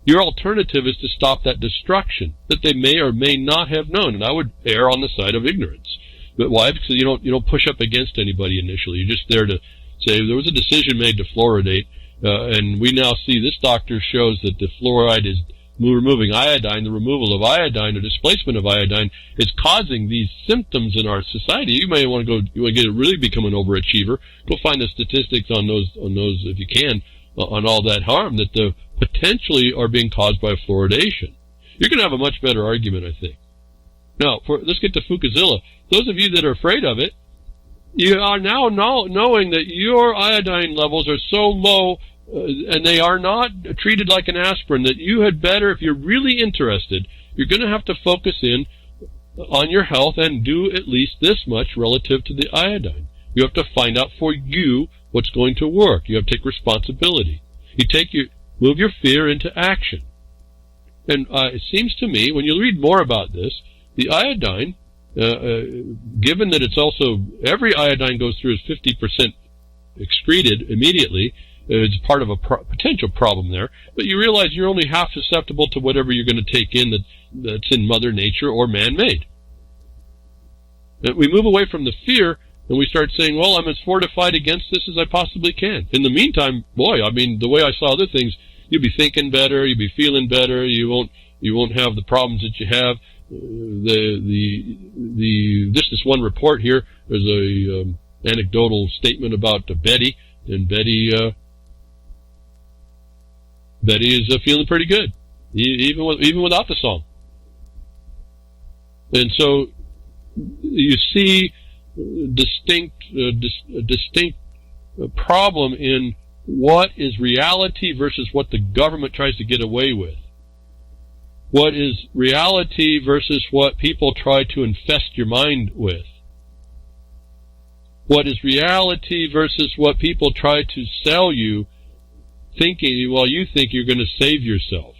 Your alternative is to stop that destruction that they may or may not have known, and I would err on the side of ignorance. But why? Because you don't push up against anybody initially. You're just there to say there was a decision made to fluoridate, and we now see this doctor shows that the fluoride is removing iodine. The removal of iodine or displacement of iodine is causing these symptoms in our society. You may want to really become an overachiever. Go find the statistics on those if you can, on all that harm that the potentially are being caused by fluoridation. You're going to have a much better argument, I think. Now, let's get to FukUzilla. Those of you that are afraid of it, you are now knowing that your iodine levels are so low and they are not treated like an aspirin, that you had better, if you're really interested, you're going to have to focus in on your health and do at least this much relative to the iodine. You have to find out for you what's going to work. You have to take responsibility. Move your fear into action. And it seems to me, when you read more about this, the iodine, given that it's also, every iodine goes through is 50% excreted immediately, it's part of a potential problem there, but you realize you're only half susceptible to whatever you're going to take in that's in Mother Nature or man-made. We move away from the fear, and we start saying, well, I'm as fortified against this as I possibly can. In the meantime, the way I saw other things, you'll be thinking better, you'll be feeling better, you won't have the problems that you have. This one report here, there's a anecdotal statement about Betty, and Betty is feeling pretty good, even without the song. And so you see distinct problem in what is reality versus what the government tries to get away with. What is reality versus what people try to infest your mind with. What is reality versus what people try to sell you, thinking, well, you think you're going to save yourself.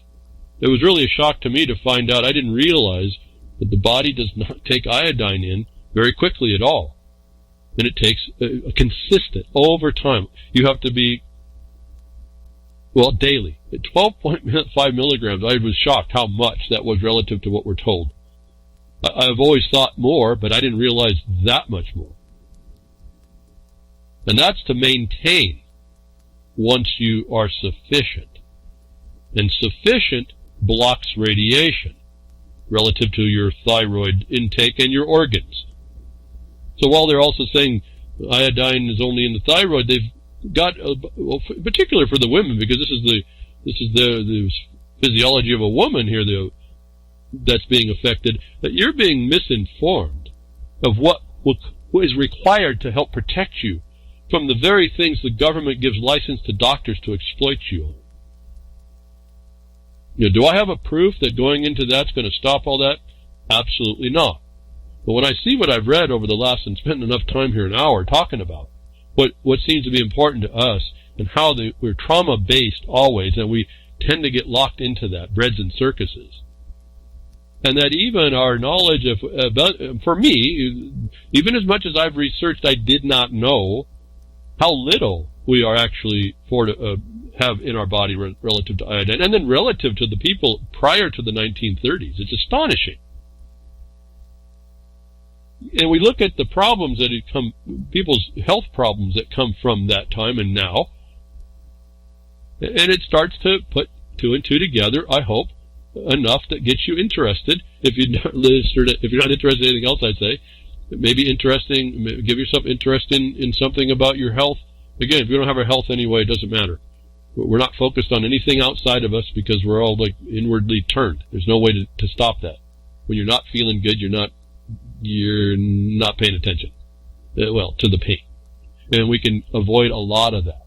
It was really a shock to me to find out. I didn't realize that the body does not take iodine in very quickly at all. And it takes a consistent, over time. You have to be, daily. At 12.5 milligrams, I was shocked how much that was relative to what we're told. I've always thought more, but I didn't realize that much more. And that's to maintain once you are sufficient. And sufficient blocks radiation relative to your thyroid intake and your organs. So while they're also saying iodine is only in the thyroid, they've got, particularly for the women, because this is the physiology of a woman here that's being affected, that you're being misinformed of what is required to help protect you from the very things the government gives license to doctors to exploit you on. Do I have a proof that going into that's going to stop all that? Absolutely not. But when I see what I've read over the last, and spent enough time here, an hour, talking about what seems to be important to us, and how we're trauma-based always, and we tend to get locked into that, breads and circuses. And that even our knowledge for me, even as much as I've researched, I did not know how little we are actually have in our body relative to iodine, and then relative to the people prior to the 1930s. It's astonishing. And we look at the problems that people's health problems that come from that time and now, and it starts to put two and two together, I hope, enough that gets you interested. If you're not interested in anything else, I'd say, maybe give yourself interest in something about your health. Again, if you don't have our health anyway, it doesn't matter. We're not focused on anything outside of us because we're all like inwardly turned. There's no way to stop that. When you're not feeling good, you're not paying attention, to the pain. And we can avoid a lot of that.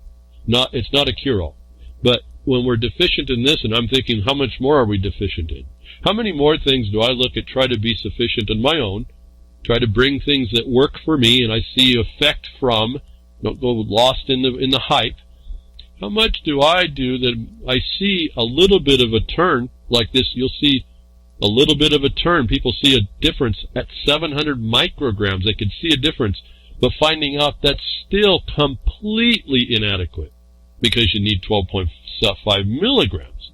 It's not a cure-all. But when we're deficient in this, and I'm thinking, how much more are we deficient in? How many more things do I look at, try to be sufficient in my own, try to bring things that work for me, and I see effect from, don't go lost in the hype. How much do I do that I see a little bit of a turn like this? You'll see a little bit of a turn. People see a difference at 700 micrograms. They could see a difference, but finding out that's still completely inadequate because you need 12.5 milligrams,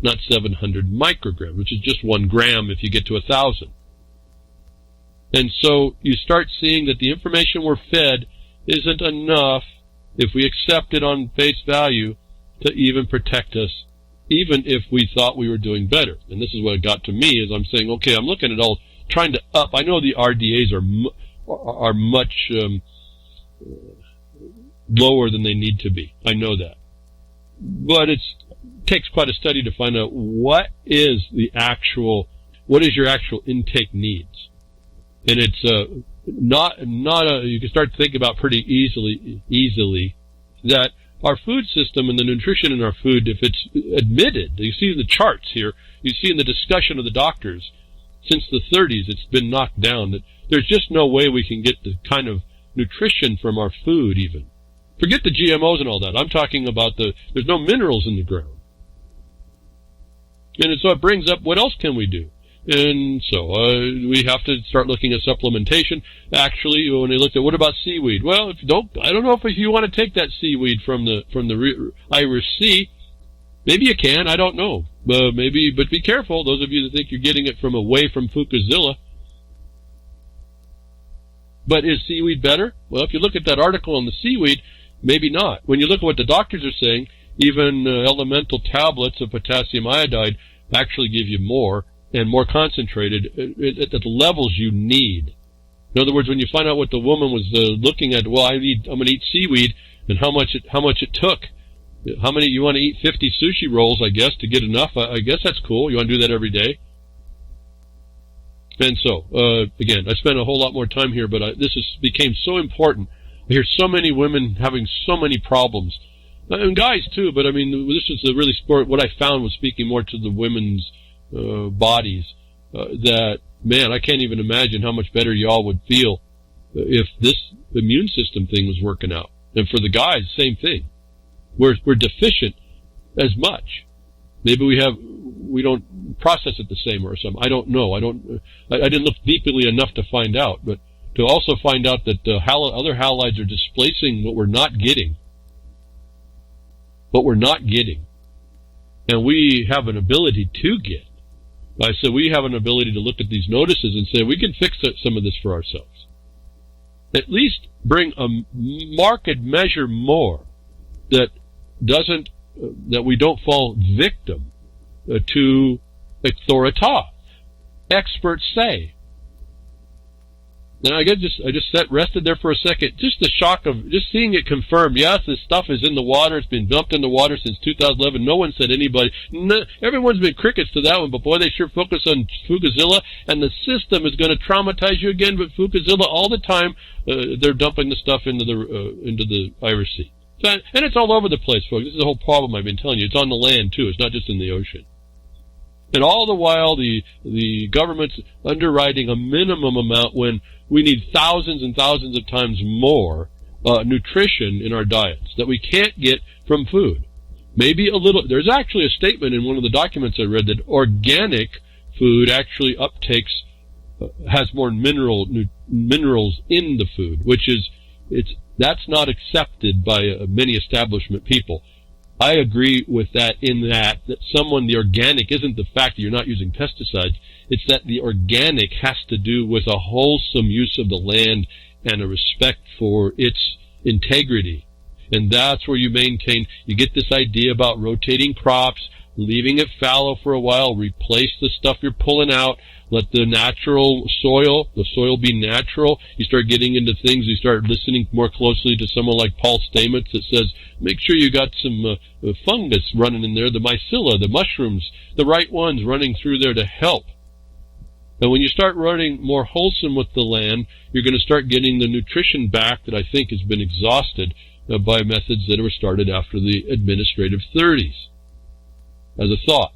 not 700 micrograms, which is just 1 gram if you get to 1,000. And so you start seeing that the information we're fed isn't enough, if we accept it on face value, to even protect us, even if we thought we were doing better. And this is what it got to me, is I'm saying, okay, I'm looking at all, trying to up. I know the RDAs are much lower than they need to be. I know that. But it takes quite a study to find out what is your actual intake needs. And it's you can start to think about pretty easily that our food system and the nutrition in our food, if it's admitted, you see in the charts here, you see in the discussion of the doctors, since the 30s it's been knocked down, that there's just no way we can get the kind of nutrition from our food even. Forget the GMOs and all that. I'm talking about there's no minerals in the ground. And so it brings up, what else can we do? And so we have to start looking at supplementation. Actually, when they looked at, what about seaweed? Well, I don't know if you want to take that seaweed from the Irish Sea. Maybe you can. I don't know. But be careful. Those of you that think you're getting it away from FukUzilla. But is seaweed better? Well, if you look at that article on the seaweed, maybe not. When you look at what the doctors are saying, even elemental tablets of potassium iodide actually give you more, and more concentrated at the levels you need. In other words, when you find out what the woman was looking at, well, I'm going to eat seaweed, and how much it took. How many you want to eat? 50 sushi rolls, I guess, to get enough. I guess that's cool. You want to do that every day. And so, again, I spent a whole lot more time here, but this became so important. I hear so many women having so many problems, and guys too. But I mean, this was really what I found was speaking more to the women's bodies, that, man, I can't even imagine how much better y'all would feel if this immune system thing was working out. And for the guys, same thing. We're deficient as much. Maybe we don't process it the same or something. I don't know. I didn't look deeply enough to find out, but to also find out that other halides are displacing what we're not getting. And we have an ability to get. I said we have an ability to look at these notices and say we can fix some of this for ourselves. At least bring a marked measure more that we don't fall victim to authority. Experts say. And I just rested there for a second. Just the shock of just seeing it confirmed. Yes, this stuff is in the water. It's been dumped in the water since 2011. No one said anybody. Everyone's been crickets to that one, but boy, they sure focus on FukUzilla, and the system is going to traumatize you again. But FukUzilla, all the time, they're dumping the stuff into the Irish Sea. So, and it's all over the place, folks. This is the whole problem I've been telling you. It's on the land too. It's not just in the ocean. And all the while, the government's underwriting a minimum amount when we need thousands and thousands of times more nutrition in our diets that we can't get from food. Maybe a little. There's actually a statement in one of the documents I read that organic food actually has more minerals in the food, which is that's not accepted by many establishment people. I agree with that in that the organic isn't the fact that you're not using pesticides. It's that the organic has to do with a wholesome use of the land and a respect for its integrity. And that's where you get this idea about rotating crops, leaving it fallow for a while, replace the stuff you're pulling out, let the soil be natural. You start getting into things, you start listening more closely to someone like Paul Stamets that says, make sure you got some fungus running in there, the mycella, the mushrooms, the right ones running through there to help. And when you start running more wholesome with the land, you're going to start getting the nutrition back that I think has been exhausted by methods that were started after the administrative 30s. As a thought.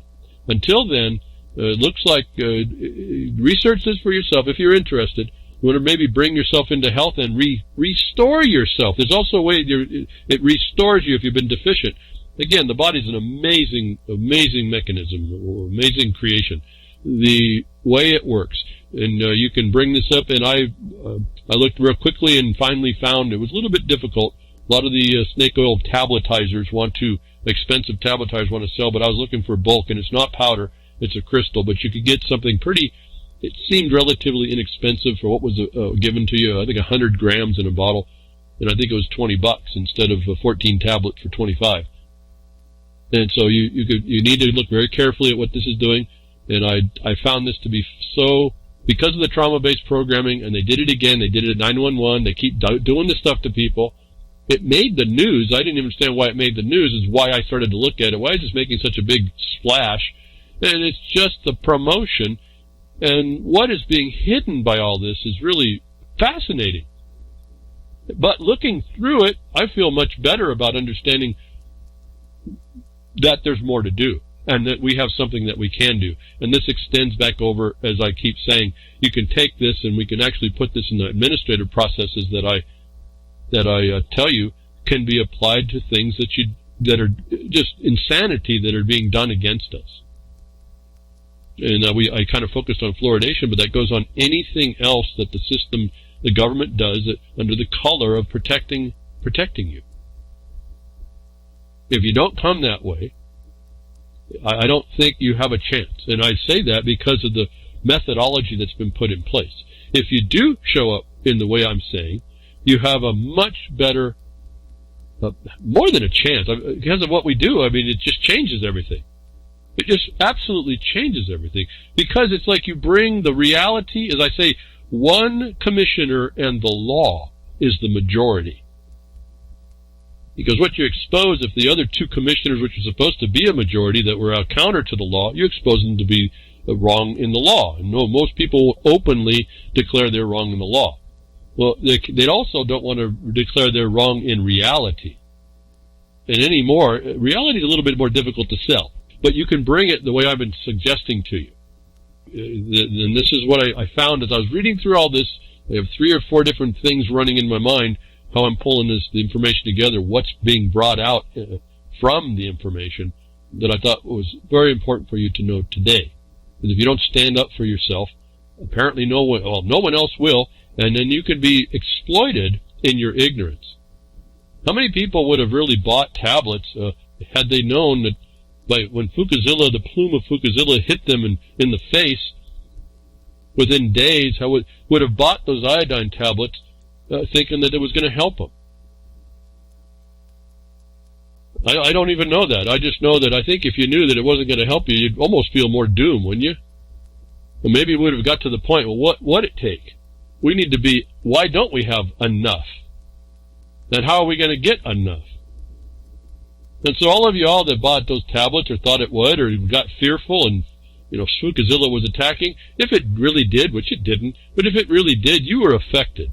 Until then, it looks like research this for yourself if you're interested. You want to maybe bring yourself into health and restore yourself. There's also a way it restores you if you've been deficient. Again, the body's an amazing mechanism, amazing creation. The way it works. And you can bring this up, and I looked real quickly and finally found it was a little bit difficult. A lot of the snake oil tabletizers expensive tabletizers want to sell, but I was looking for bulk, and it's not powder, it's a crystal, but you could get something it seemed relatively inexpensive for what was given to you. I think 100 grams in a bottle, and I think it was $20 instead of 14 tablets for $25. And so you need to look very carefully at what this is doing, and I found this to be so, because of the trauma-based programming, and they did it again, they did it at 911, they keep doing this stuff to people. It made the news. I didn't understand why it made the news, is why I started to look at it. Why is this making such a big splash? And it's just the promotion. And what is being hidden by all this is really fascinating. But looking through it, I feel much better about understanding that there's more to do and that we have something that we can do. And this extends back over, as I keep saying, you can take this and we can actually put this in the administrative processes that I tell you can be applied to things that are just insanity that are being done against us. And I kind of focused on fluoridation, but that goes on anything else that the government does under the color of protecting you. If you don't come that way, I don't think you have a chance. And I say that because of the methodology that's been put in place. If you do show up in the way I'm saying, you have a much better, more than a chance. Because of what we do, I mean, it just changes everything. It just absolutely changes everything. Because it's like you bring the reality, as I say, one commissioner and the law is the majority. Because what you expose, if the other two commissioners, which are supposed to be a majority, that were counter to the law, you expose them to be wrong in the law. And no, most people openly declare they're wrong in the law. Well, they also don't want to declare they're wrong in reality. And anymore, reality is a little bit more difficult to sell. But you can bring it the way I've been suggesting to you. And this is what I found as I was reading through all this. I have 3 or 4 different things running in my mind, how I'm pulling the information together, what's being brought out from the information that I thought was very important for you to know today. Because if you don't stand up for yourself, apparently no one else will, and then you could be exploited in your ignorance. How many people would have really bought tablets had they known that when the plume of FukUzilla hit them in the face, within days, would have bought those iodine tablets thinking that it was going to help them? I don't even know that. I just know that I think if you knew that it wasn't going to help you, you'd almost feel more doom, wouldn't you? And maybe we would have got to the point, well, what would it take? We need to be, why don't we have enough? And how are we going to get enough? And so all of y'all that bought those tablets or thought it would, or got fearful and, FukUzilla was attacking, if it really did, which it didn't, but if it really did, you were affected.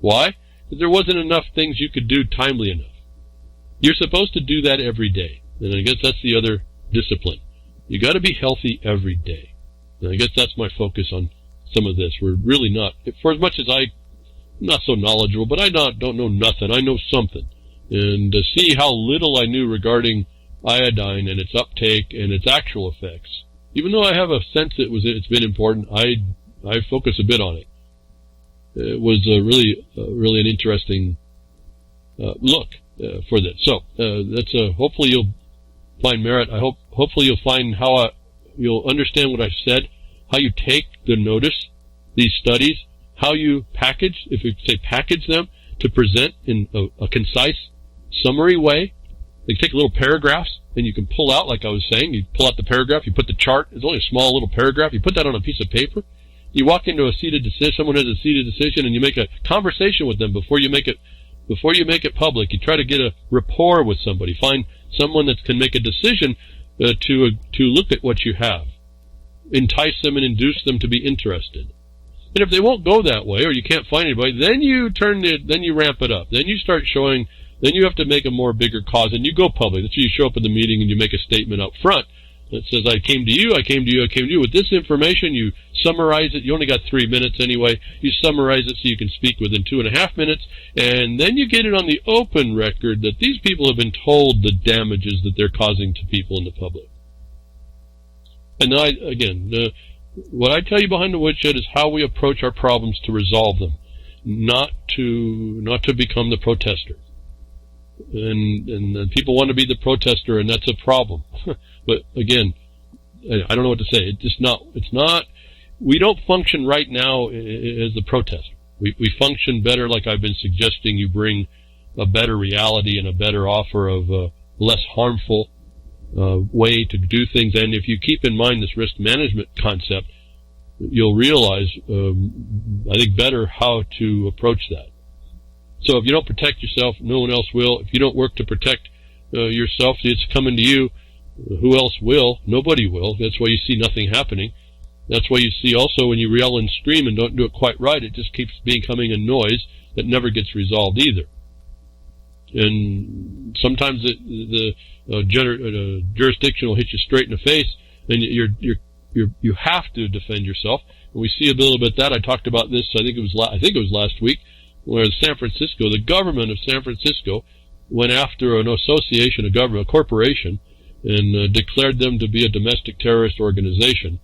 Why? Because there wasn't enough things you could do timely enough. You're supposed to do that every day. And I guess that's the other discipline. You got to be healthy every day. And I guess that's my focus on some of this. We're really not, for as much as I'm not so knowledgeable, but I don't know nothing. I know something. And to see how little I knew regarding iodine and its uptake and its actual effects, even though I have a sense it's been important, I focus a bit on it. It was really an interesting look for this. So that's hopefully you'll find merit. Hopefully you'll find how you'll understand what I've said, how you take the notice, these studies, how you package, if you say package them, to present in a concise, summary way. They take little paragraphs, and you can pull out, like I was saying, you pull out the paragraph, you put the chart, it's only a small little paragraph, you put that on a piece of paper, you walk into a seated decision, someone has a seated decision, and you make a conversation with them before you make it public. You try to get a rapport with somebody, find someone that can make a decision to look at what you have, entice them and induce them to be interested. And if they won't go that way, or you can't find anybody, then you ramp it up. Then you start showing. Then you have to make a more bigger cause, and you go public. That's why you show up at the meeting and you make a statement up front that says, I came to you. With this information, you summarize it. You only got 3 minutes anyway. You summarize it so you can speak within 2.5 minutes, and then you get it on the open record that these people have been told the damages that they're causing to people in the public. And what I tell you behind the woodshed is how we approach our problems to resolve them, not to become the protester. And people want to be the protester, and that's a problem. But again, I don't know what to say. It's not, we don't function right now as the protester. We function better, like I've been suggesting, you bring a better reality and a better offer of a less harmful way to do things. And if you keep in mind this risk management concept, you'll realize, I think, better how to approach that. So if you don't protect yourself, no one else will. If you don't work to protect yourself, it's coming to you. Who else will? Nobody will. That's why you see nothing happening. That's why you see also when you yell and scream and don't do it quite right, it just keeps becoming a noise that never gets resolved either. And sometimes the jurisdiction will hit you straight in the face, and you have to defend yourself. And we see a little bit that I talked about this. I think it was last week, where the government of San Francisco went after an association, a corporation, and declared them to be a domestic terrorist organization.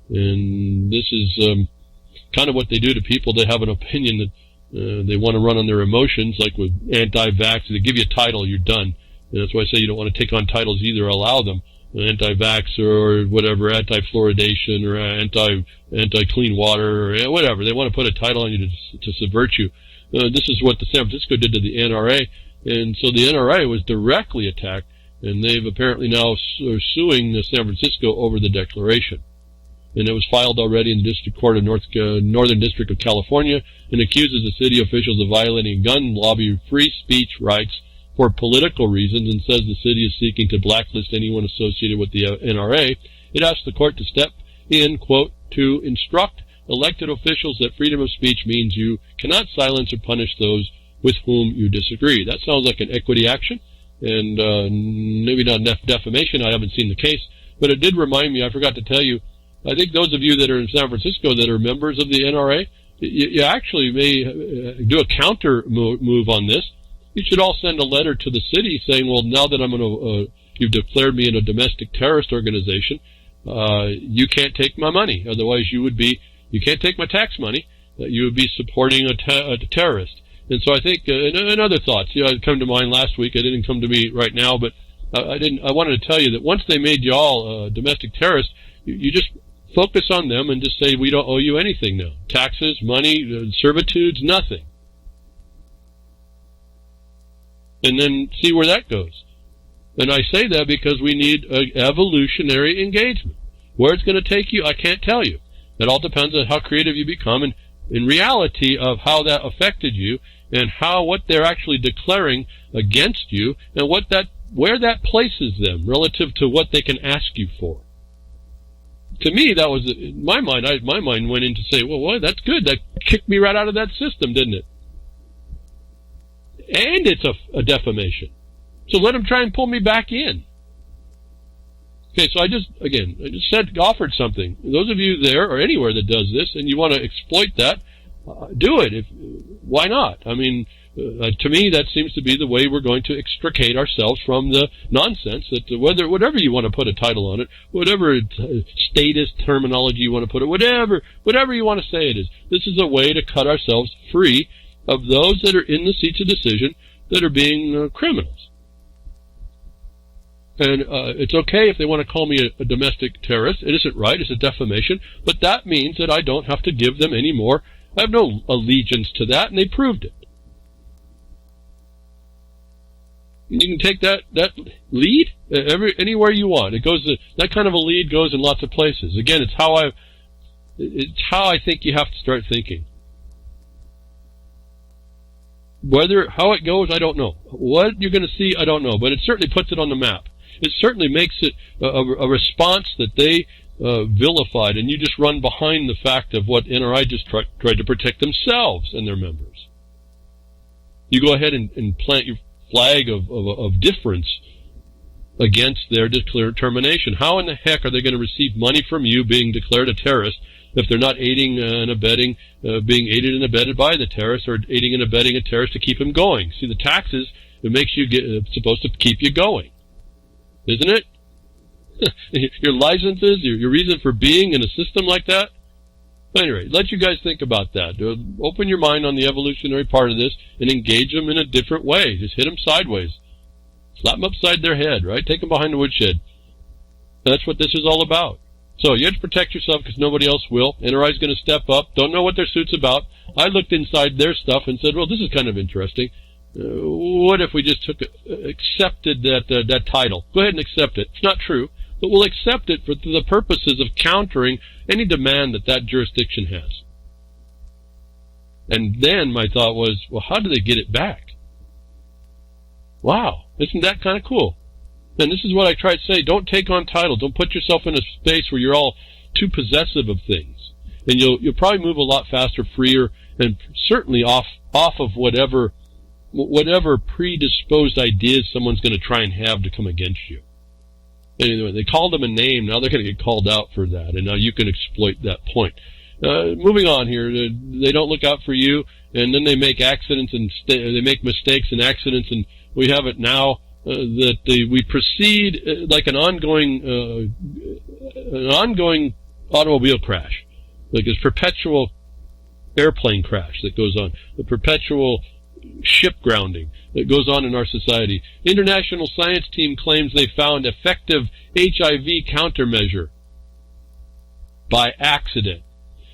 And this is kind of what they do to people. They have an opinion that they want to run on their emotions, like with anti-vax. They give you a title, you're done. And that's why I say you don't want to take on titles either. Allow them. Anti-vax or whatever, anti-fluoridation or anti-clean water or whatever. They want to put a title on you to subvert you. This is what the San Francisco did to the NRA. And so the NRA was directly attacked, and they've apparently now are suing San Francisco over the declaration. And it was filed already in the District Court of Northern District of California, and accuses the city officials of violating gun lobby free speech rights for political reasons, and says the city is seeking to blacklist anyone associated with the NRA. It asks the court to step in, quote, to instruct elected officials that freedom of speech means you cannot silence or punish those with whom you disagree. That sounds like an equity action, and maybe not defamation. I haven't seen the case, but it did remind me, I forgot to tell you, I think those of you that are in San Francisco that are members of the NRA, you actually may do a counter move on this. You should all send a letter to the city saying, well, now that you've declared me in a domestic terrorist organization, you can't take my money. Otherwise you can't take my tax money. You would be supporting a terrorist. And so I think, and other thoughts, come to mind last week. It didn't come to me right now, but I wanted to tell you that once they made y'all domestic terrorists, you just focus on them and just say, we don't owe you anything now. Taxes, money, servitudes, nothing. And then see where that goes. And I say that because we need evolutionary engagement. Where it's going to take you, I can't tell you. It all depends on how creative you become and in reality of how that affected you and what they're actually declaring against you and where that places them relative to what they can ask you for. To me, that was my mind went in to say, well, that's good. That kicked me right out of that system, didn't it? And it's a defamation. So let them try and pull me back in. Okay, so I just offered something. Those of you there or anywhere that does this and you want to exploit that, do it. Why not? I mean, to me, that seems to be the way we're going to extricate ourselves from the nonsense that whatever you want to put a title on it, whatever status terminology you want to put it, whatever you want to say it is. This is a way to cut ourselves free of those that are in the seats of decision that are being criminals. And it's okay if they want to call me a domestic terrorist. It isn't right. It's a defamation. But that means that I don't have to give them any more. I have no allegiance to that, and they proved it. You can take that lead anywhere you want. It goes that kind of a lead goes in lots of places. Again, it's how I think you have to start thinking. How it goes, I don't know. What you're going to see, I don't know. But it certainly puts it on the map. It certainly makes it a response that they vilified, and you just run behind the fact of what NRI just tried to protect themselves and their members. You go ahead and plant your flag of difference against their determination. How in the heck are they going to receive money from you being declared a terrorist if they're not aiding and abetting, being aided and abetted by the terrorist, or aiding and abetting a terrorist to keep him going? See, the taxes, it makes you supposed to keep you going, isn't it? Your licenses, your reason for being in a system like that. Anyway, let you guys think about that. Open your mind on the evolutionary part of this and engage them in a different way. Just hit them sideways. Slap them upside their head, right? Take them behind the woodshed. That's what this is all about. So you have to protect yourself because nobody else will. NRI's going to step up. Don't know what their suit's about. I looked inside their stuff and said, well, this is kind of interesting. What if we just accepted that title? Go ahead and accept it. It's not true, but we'll accept it for the purposes of countering any demand that jurisdiction has. And then my thought was, well, how do they get it back? Wow, isn't that kind of cool? And this is what I try to say. Don't take on title. Don't put yourself in a space where you're all too possessive of things. And you'll probably move a lot faster, freer, and certainly off of whatever predisposed ideas someone's going to try and have to come against you. Anyway, they called them a name. Now they're going to get called out for that, and now you can exploit that point. Moving on here, they don't look out for you, and then they make accidents and they make mistakes and accidents, and we have it now that we proceed like an ongoing automobile crash, like this perpetual airplane crash that goes on, the perpetual ship grounding that goes on in our society. International science team claims they found effective HIV countermeasure by accident.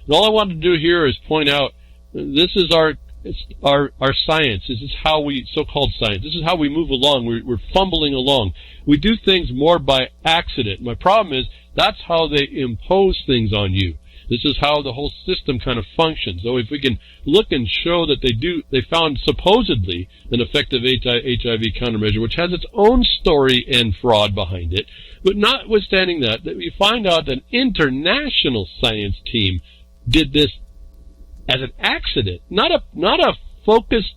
And all I want to do here is point out this is our science. This is how so-called science. This is how we move along. We're fumbling along. We do things more by accident. My problem is that's how they impose things on you. This is how the whole system kind of functions. So if we can look and show that they found supposedly an effective HIV countermeasure, which has its own story and fraud behind it, but notwithstanding that we find out that an international science team did this as an accident, not a focused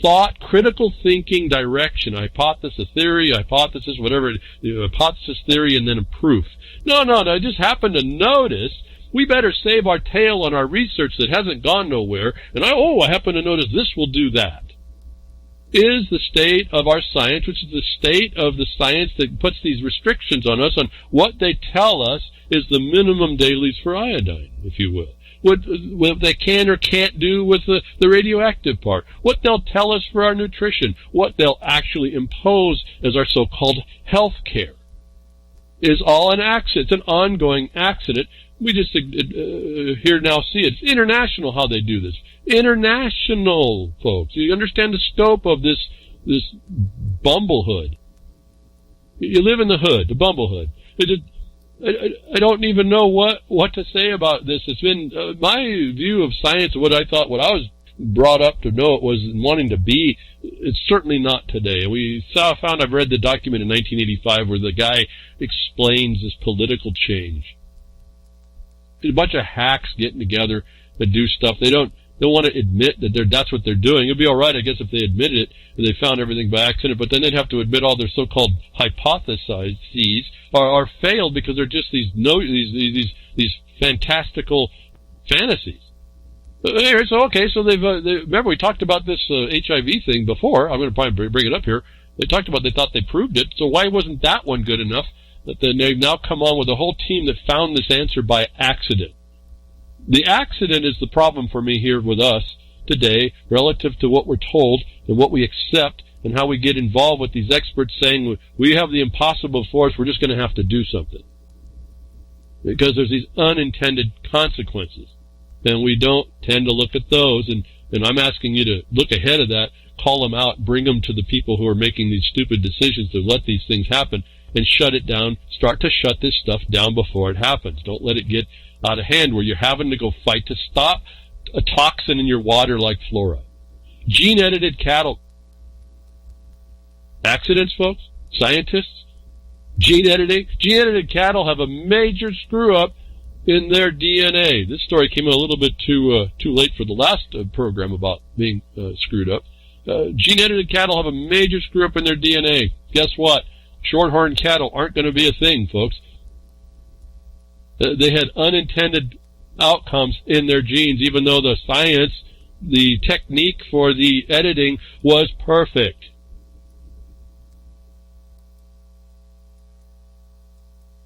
thought, critical thinking direction, hypothesis, theory, hypothesis, whatever, hypothesis, theory, and then a proof. No, I just happened to notice we better save our tail on our research that hasn't gone nowhere, and I happen to notice this will do that. Is the state of our science, which is the state of the science that puts these restrictions on us on what they tell us is the minimum dailies for iodine, if you will. What they can or can't do with the radioactive part. What they'll tell us for our nutrition. What they'll actually impose as our so-called health care. Is all an accident. It's an ongoing accident. We just here now see it. It's international how they do this. International, folks. You understand the scope of this Bumblehood. You live in the hood, the Bumblehood. I don't even know what to say about this. It's been my view of science, what I was brought up to know it was wanting to be. It's certainly not today. I've read the document in 1985 where the guy explains this political change. There's a bunch of hacks getting together that do stuff. They don't don't want to admit that that's what they're doing. It'd be all right, I guess, if they admitted it and they found everything by accident, but then they'd have to admit all their so-called hypotheses are failed because they're just these fantastical fantasies. So they've remember we talked about this HIV thing before. I'm going to probably bring it up here. They talked about they thought they proved it. So why wasn't that one good enough? That they've now come on with a whole team that found this answer by accident. The accident is the problem for me here with us today, relative to what we're told and what we accept and how we get involved with these experts saying we have the impossible for us. We're just going to have to do something because there's these unintended consequences. And we don't tend to look at those, and I'm asking you to look ahead of that, call them out, bring them to the people who are making these stupid decisions to let these things happen, and shut it down, start to shut this stuff down before it happens. Don't let it get out of hand where you're having to go fight to stop a toxin in your water like fluoride. Gene-edited cattle. Accidents, folks? Scientists? Gene-editing? Gene-edited cattle have a major screw-up in their DNA. This story came in a little bit too late for the last program about being screwed up. Gene-edited cattle have a major screw-up in their DNA. Guess what? Shorthorn cattle aren't going to be a thing, folks. They had unintended outcomes in their genes, even though the science, the technique for the editing was perfect.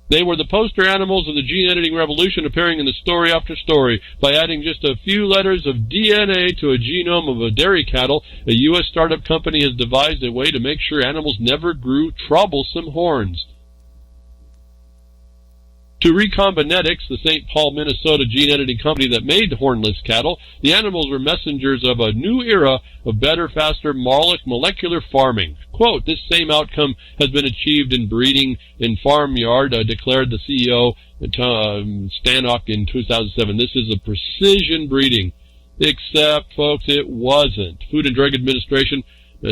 They were the poster animals of the gene editing revolution, appearing in the story after story. By adding just a few letters of DNA to a genome of a dairy cattle, a U.S. startup company has devised a way to make sure animals never grew troublesome horns. To Recombinetics, the St. Paul, Minnesota gene editing company that made hornless cattle, the animals were messengers of a new era of better, faster molecular farming. Quote, this same outcome has been achieved in breeding in farmyard, declared the CEO, Stanok, in 2007. This is a precision breeding. Except, folks, it wasn't. Food and Drug Administration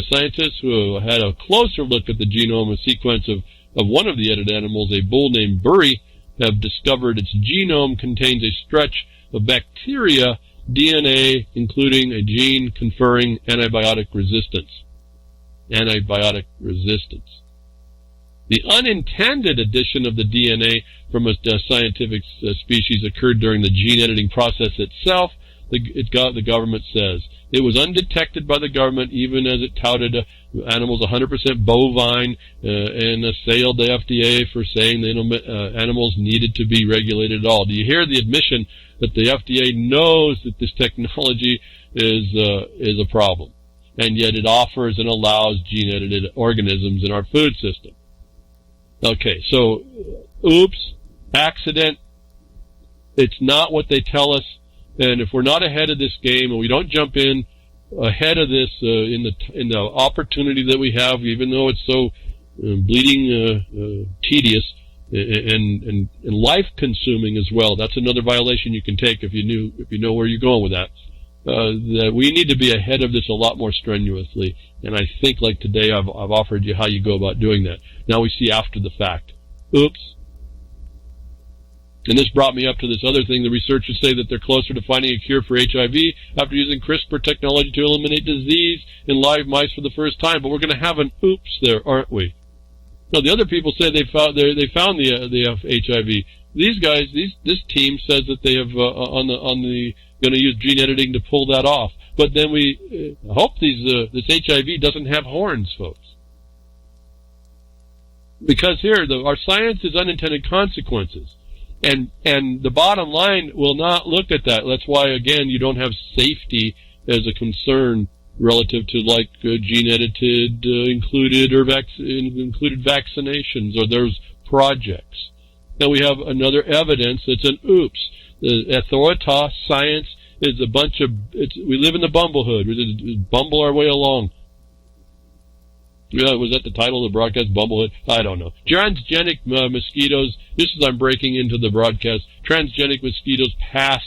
scientists who had a closer look at the genome and sequence of one of the edited animals, a bull named Burry, have discovered its genome contains a stretch of bacteria DNA, including a gene conferring antibiotic resistance. The unintended addition of the DNA from a scientific species occurred during the gene editing process itself, the government says. It was undetected by the government, even as it touted animals 100% bovine and assailed the FDA for saying that animals needed to be regulated at all. Do you hear the admission that the FDA knows that this technology is a problem, and yet it offers and allows gene-edited organisms in our food system? Okay, so, oops, accident. It's not what they tell us. And if we're not ahead of this game and we don't jump in ahead of this in the opportunity that we have, even though it's so bleeding tedious and life consuming as well, that's another violation you can take if you know where you're going with that. That we need to be ahead of this a lot more strenuously, and I think like today I've offered you how you go about doing that. Now we see after the fact. Oops. And this brought me up to this other thing. The researchers say that they're closer to finding a cure for HIV after using CRISPR technology to eliminate disease in live mice for the first time. But we're going to have an oops there, aren't we? No, the other people say they found the HIV. These guys, this team says that they have going to use gene editing to pull that off. But then we hope this HIV doesn't have horns, folks. Because here, our science is unintended consequences. And the bottom line will not look at that. That's why, again, you don't have safety as a concern relative to like gene-edited included vaccinations or those projects. Now we have another evidence that's an oops. The authoritas science is a bunch of, we live in the Bumblehood. We just bumble our way along. Was that the title of the broadcast, Bumblehood? I don't know. Transgenic mosquitoes, this is I'm breaking into the broadcast. Transgenic mosquitoes pass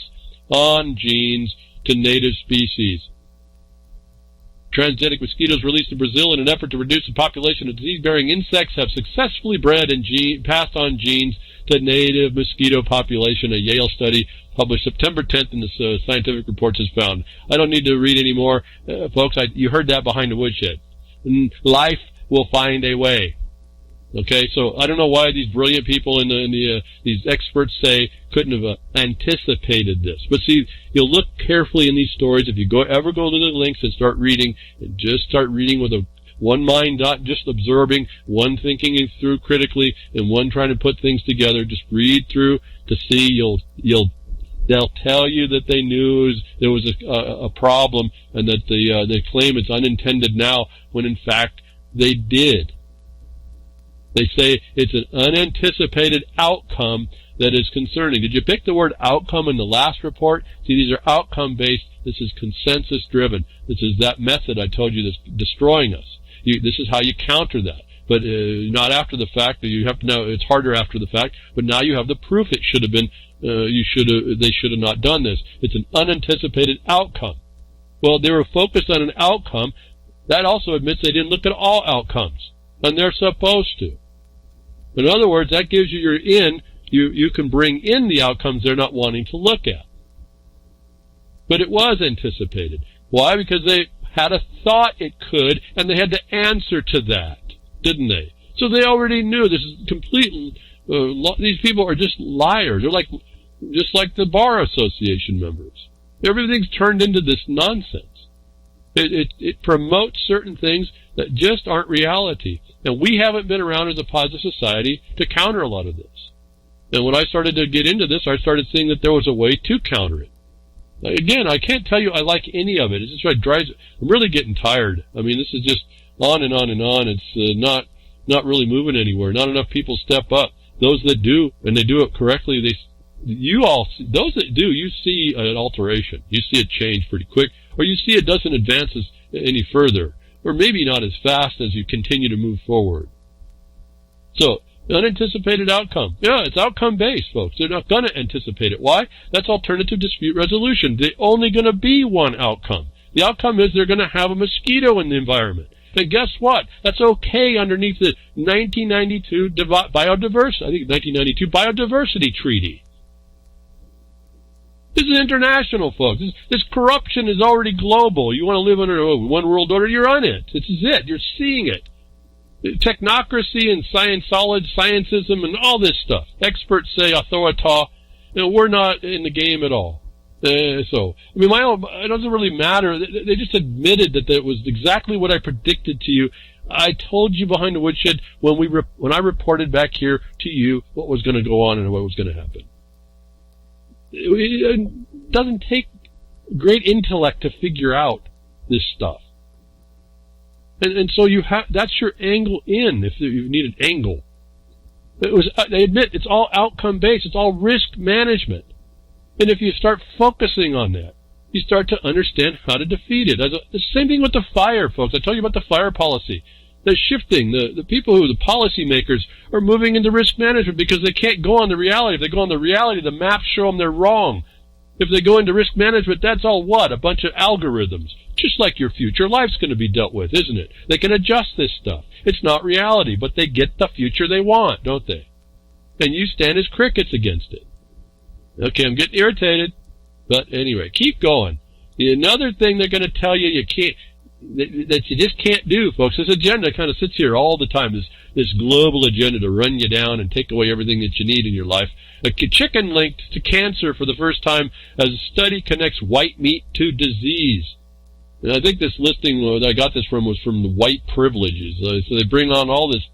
on genes to native species. Transgenic mosquitoes released in Brazil in an effort to reduce the population of disease-bearing insects have successfully bred and passed on genes to native mosquito population, a Yale study published September 10th in the Scientific Reports has found. I don't need to read any more. Folks, you heard that behind the woodshed. Life will find a way. Okay, so I don't know why these brilliant people these experts say couldn't have anticipated this. But see, you'll look carefully in these stories. If you ever go to the links and start reading, and just start reading with one mind, not just observing, one thinking it through critically, and one trying to put things together. Just read through to see. They'll tell you that they knew there was a problem, and that they claim it's unintended now, when in fact they did. They say it's an unanticipated outcome that is concerning. Did you pick the word outcome in the last report? See, these are outcome-based. This is consensus-driven. This is that method I told you that's destroying us. This is how you counter that. But not after the fact. You have to know it's harder after the fact. But now you have the proof. It should have been. They should have not done this. It's an unanticipated outcome. Well, they were focused on an outcome. That also admits they didn't look at all outcomes, and they're supposed to. In other words, that gives you your in. You can bring in the outcomes they're not wanting to look at. But it was anticipated. Why? Because they had a thought it could, and they had to answer to that, didn't they? So they already knew. This is complete. These people are just liars. They're just like the bar association members. Everything's turned into this nonsense. It promotes certain things that just aren't reality. And we haven't been around as a positive society to counter a lot of this. And when I started to get into this, I started seeing that there was a way to counter it. Again, I can't tell you I like any of it. It's just I'm really getting tired. I mean, this is just on and on and on. It's not really moving anywhere. Not enough people step up. Those that do, and they do it correctly, those that do, you see an alteration. You see a change pretty quick, or you see it doesn't advance any further, or maybe not as fast as you continue to move forward. So, unanticipated outcome. Yeah, it's outcome-based, folks. They're not going to anticipate it. Why? That's alternative dispute resolution. There's only going to be one outcome. The outcome is they're going to have a mosquito in the environment. And guess what? That's okay underneath the 1992 Biodiversity Treaty. This is international, folks. This corruption is already global. You want to live under one world order, you're on it. This is it. You're seeing it. Technocracy and solid scientism and all this stuff. Experts say authorita. We're not in the game at all. It doesn't really matter. They just admitted that it was exactly what I predicted to you. I told you behind the woodshed when I reported back here to you what was going to go on and what was going to happen. It doesn't take great intellect to figure out this stuff. And so that's your angle in, if you need an angle. They admit it's all outcome based, it's all risk management. And if you start focusing on that, you start to understand how to defeat it. The same thing with the fire, folks. I told you about the fire policy. They're shifting. The policymakers are moving into risk management because they can't go on the reality. If they go on the reality, the maps show them they're wrong. If they go into risk management, that's all what? A bunch of algorithms. Just like your future life's going to be dealt with, isn't it? They can adjust this stuff. It's not reality, but they get the future they want, don't they? And you stand as crickets against it. Okay, I'm getting irritated. But anyway, keep going. Another thing they're going to tell you that you just can't do, folks. This agenda kind of sits here all the time. This global agenda to run you down and take away everything that you need in your life. A chicken linked to cancer for the first time as a study connects white meat to disease. And I think this listing that I got this from was from the white privileges. So they bring on all this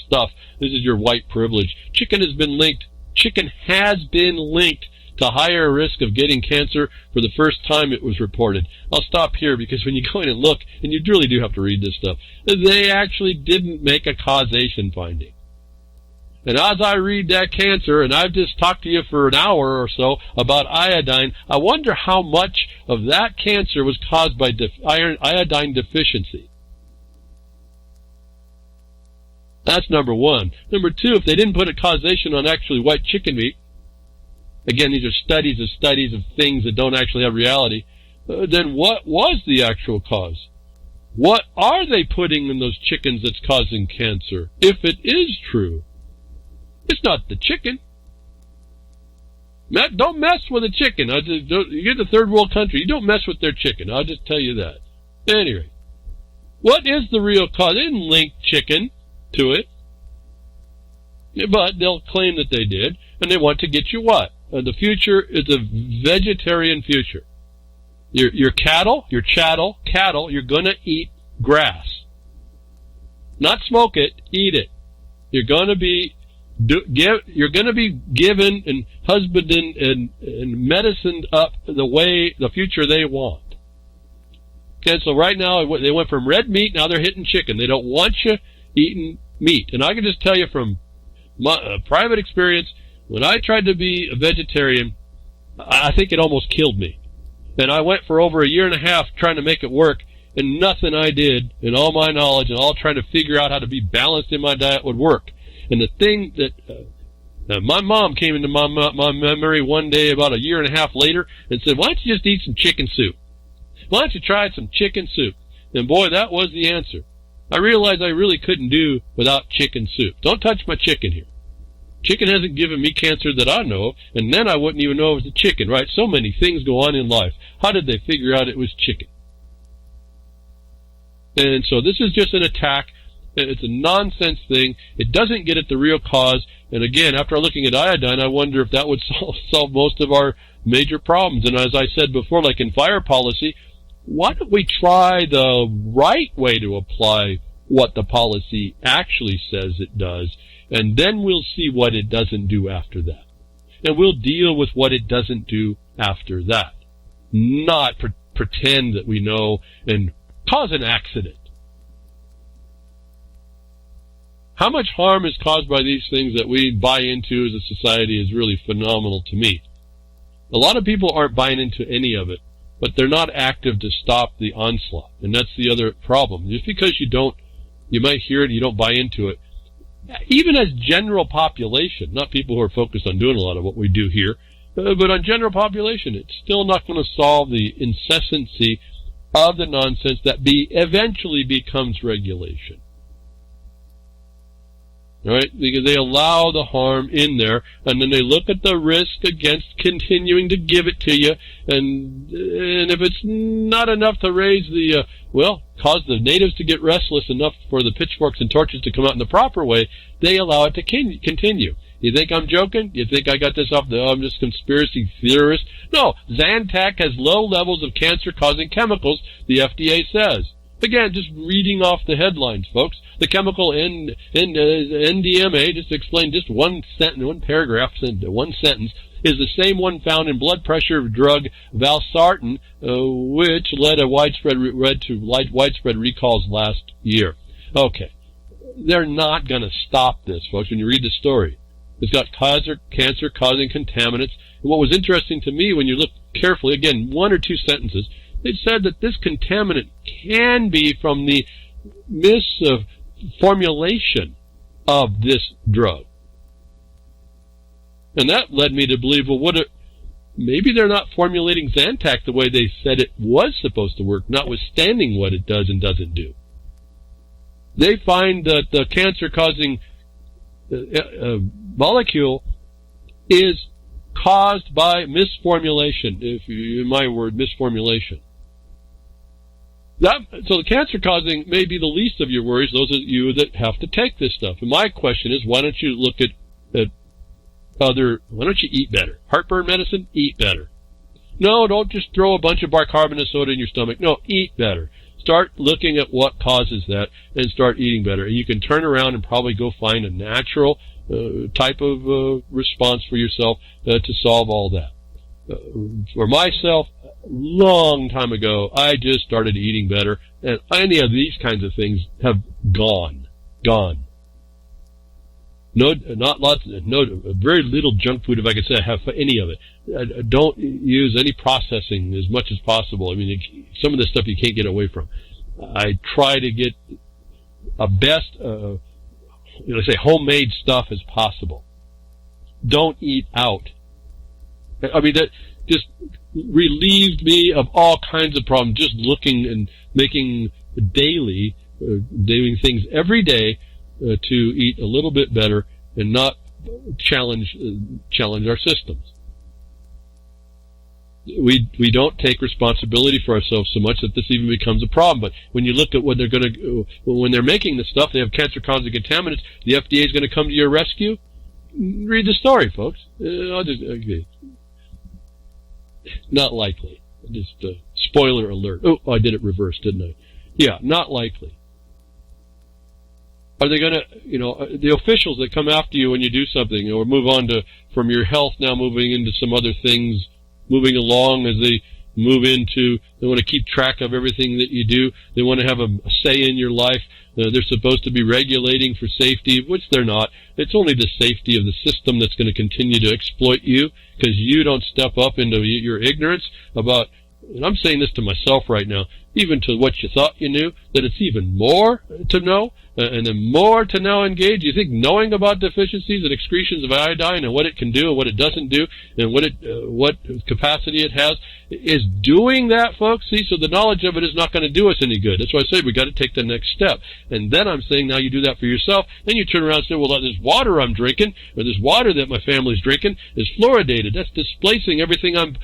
stuff. This is your white privilege. Chicken has been linked to higher risk of getting cancer for the first time it was reported. I'll stop here because when you go in and look, and you really do have to read this stuff, they actually didn't make a causation finding. And as I read that cancer, and I've just talked to you for an hour or so about iodine, I wonder how much of that cancer was caused by iodine deficiency. That's number one. Number two, if they didn't put a causation on actually white chicken meat, again, these are studies of things that don't actually have reality, then what was the actual cause? What are they putting in those chickens that's causing cancer, if it is true? It's not the chicken. Don't mess with a chicken. You get to third world country, you don't mess with their chicken. I'll just tell you that. Anyway, what is the real cause? They didn't link chicken to it, but they'll claim that they did, and they want to get you what? The future is a vegetarian future. Your cattle, you're gonna eat grass. Not smoke it, eat it. You're gonna be given and husbanded and medicined up the future they want. And so right now they went from red meat, now they're hitting chicken. They don't want you eating meat. And I can just tell you from my private experience, when I tried to be a vegetarian, I think it almost killed me. And I went for over a year and a half trying to make it work, and nothing I did, and all my knowledge, and all trying to figure out how to be balanced in my diet would work. And the thing that my mom came into my memory one day about a year and a half later and said, why don't you just eat some chicken soup? Why don't you try some chicken soup? And boy, that was the answer. I realized I really couldn't do without chicken soup. Don't touch my chicken here. Chicken hasn't given me cancer that I know of, and then I wouldn't even know it was a chicken, right? So many things go on in life. How did they figure out it was chicken? And so this is just an attack. It's a nonsense thing. It doesn't get at the real cause. And again, after looking at iodine, I wonder if that would solve most of our major problems. And as I said before, like in fire policy, why don't we try the right way to apply what the policy actually says it does, and then we'll see what it doesn't do after that. And we'll deal with what it doesn't do after that. Not pretend that we know and cause an accident. How much harm is caused by these things that we buy into as a society is really phenomenal to me. A lot of people aren't buying into any of it, but they're not active to stop the onslaught. And that's the other problem. Just because you might hear it and you don't buy into it, even as general population, not people who are focused on doing a lot of what we do here, but on general population, it's still not going to solve the incessancy of the nonsense that eventually becomes regulation. Right? Because they allow the harm in there, and then they look at the risk against continuing to give it to you, and if it's not enough to raise cause the natives to get restless enough for the pitchforks and torches to come out in the proper way, they allow it to continue. You think I'm joking? You think I got this off I'm just conspiracy theorist? No, Zantac has low levels of cancer-causing chemicals, the FDA says. Again, just reading off the headlines, folks. The chemical NDMA, just to explain just one paragraph, one sentence, is the same one found in blood pressure drug valsartan, which led to widespread recalls last year. Okay. They're not going to stop this, folks, when you read the story. It's got cancer-causing contaminants. And what was interesting to me when you look carefully, again, one or two sentences, they said that this contaminant can be from the misformulation of this drug. And that led me to believe, maybe they're not formulating Zantac the way they said it was supposed to work, notwithstanding what it does and doesn't do. They find that the cancer-causing molecule is caused by misformulation, in my word, misformulation. So the cancer-causing may be the least of your worries, those of you that have to take this stuff. And my question is, why don't you look at why don't you eat better? Heartburn medicine? Eat better. No, don't just throw a bunch of bicarbonate soda in your stomach. No, eat better. Start looking at what causes that and start eating better. And you can turn around and probably go find a natural type of response for yourself to solve all that. For myself, long time ago, I just started eating better, and any of these kinds of things have gone. Very little junk food, if I could say I have any of it. Don't use any processing as much as possible. I mean, some of this stuff you can't get away from. I try to get a best, homemade stuff as possible. Don't eat out. I mean, that just relieved me of all kinds of problems, just looking and making doing things every day to eat a little bit better and not challenge our systems. we don't take responsibility for ourselves so much that this even becomes a problem. But when you look at what they're going to, when they're making this stuff, they have cancer-causing contaminants. The FDA is going to come to your rescue. Read the story, folks. Not likely. Just spoiler alert. Oh, I did it reverse, didn't I? Yeah, not likely. Are they going to, the officials that come after you when you do something, or move on to, from your health now moving into some other things, moving along as they move into, they want to keep track of everything that you do. They want to have a say in your life. They're supposed to be regulating for safety, which they're not. It's only the safety of the system that's going to continue to exploit you because you don't step up into your ignorance about, and I'm saying this to myself right now, even to what you thought you knew, that it's even more to know, and then more to now engage. You think knowing about deficiencies and excretions of iodine and what it can do and what it doesn't do and what capacity it has is doing that, folks? See, so the knowledge of it is not going to do us any good. That's why I say we got to take the next step. And then I'm saying now you do that for yourself, then you turn around and say, well, this water I'm drinking, or this water that my family's drinking is fluoridated. That's displacing everything. I'm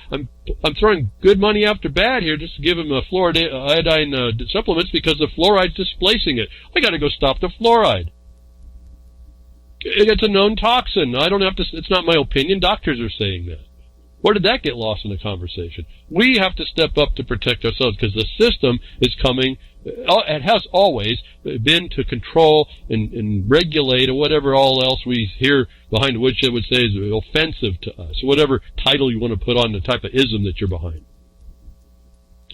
throwing good money after bad here just to give them a iodine supplements because the fluoride's displacing it. I got to go stop the fluoride. It's a known toxin. I don't have to. It's not my opinion. Doctors are saying that. Where did that get lost in the conversation? We have to step up to protect ourselves because the system is coming. It has always been to control and regulate or whatever all else we hear behind Woodshed would say is offensive to us. Whatever title you want to put on the type of ism that you're behind.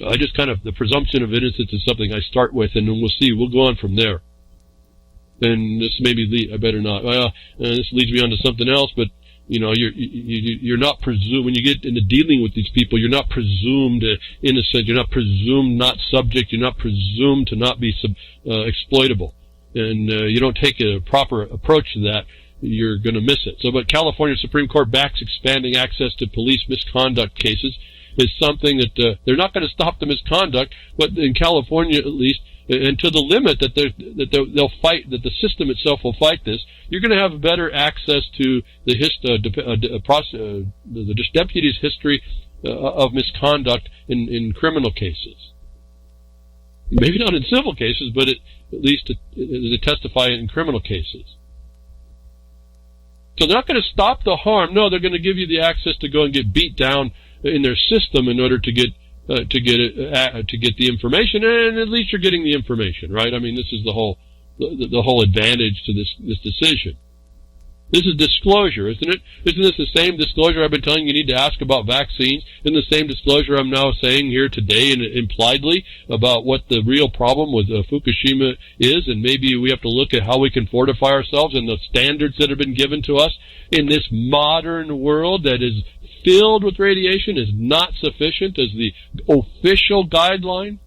I just kind of, the presumption of innocence is something I start with, and then we'll see. We'll go on from there. And this maybe I better not. This leads me on to something else, but you're not presumed when you get into dealing with these people. You're not presumed innocent. You're not presumed not subject. You're not presumed to not be exploitable, and you don't take a proper approach to that. You're going to miss it. So, but California Supreme Court backs expanding access to police misconduct cases. Is something that they're not going to stop the misconduct, but in California at least, and to the limit that they'll fight, that the system itself will fight this. You're going to have better access to the deputy's history of misconduct in criminal cases. Maybe not in civil cases, but at least to testify in criminal cases. So they're not going to stop the harm. No, they're going to give you the access to go and get beat down in their system in order to get the information, and at least you're getting the information, right? I mean, this is the whole advantage to this decision. This is disclosure, isn't it? Isn't this the same disclosure I've been telling you need to ask about vaccines? Isn't the same disclosure I'm now saying here today and impliedly about what the real problem with Fukushima is, and maybe we have to look at how we can fortify ourselves and the standards that have been given to us in this modern world that is filled with radiation is not sufficient as the official guideline?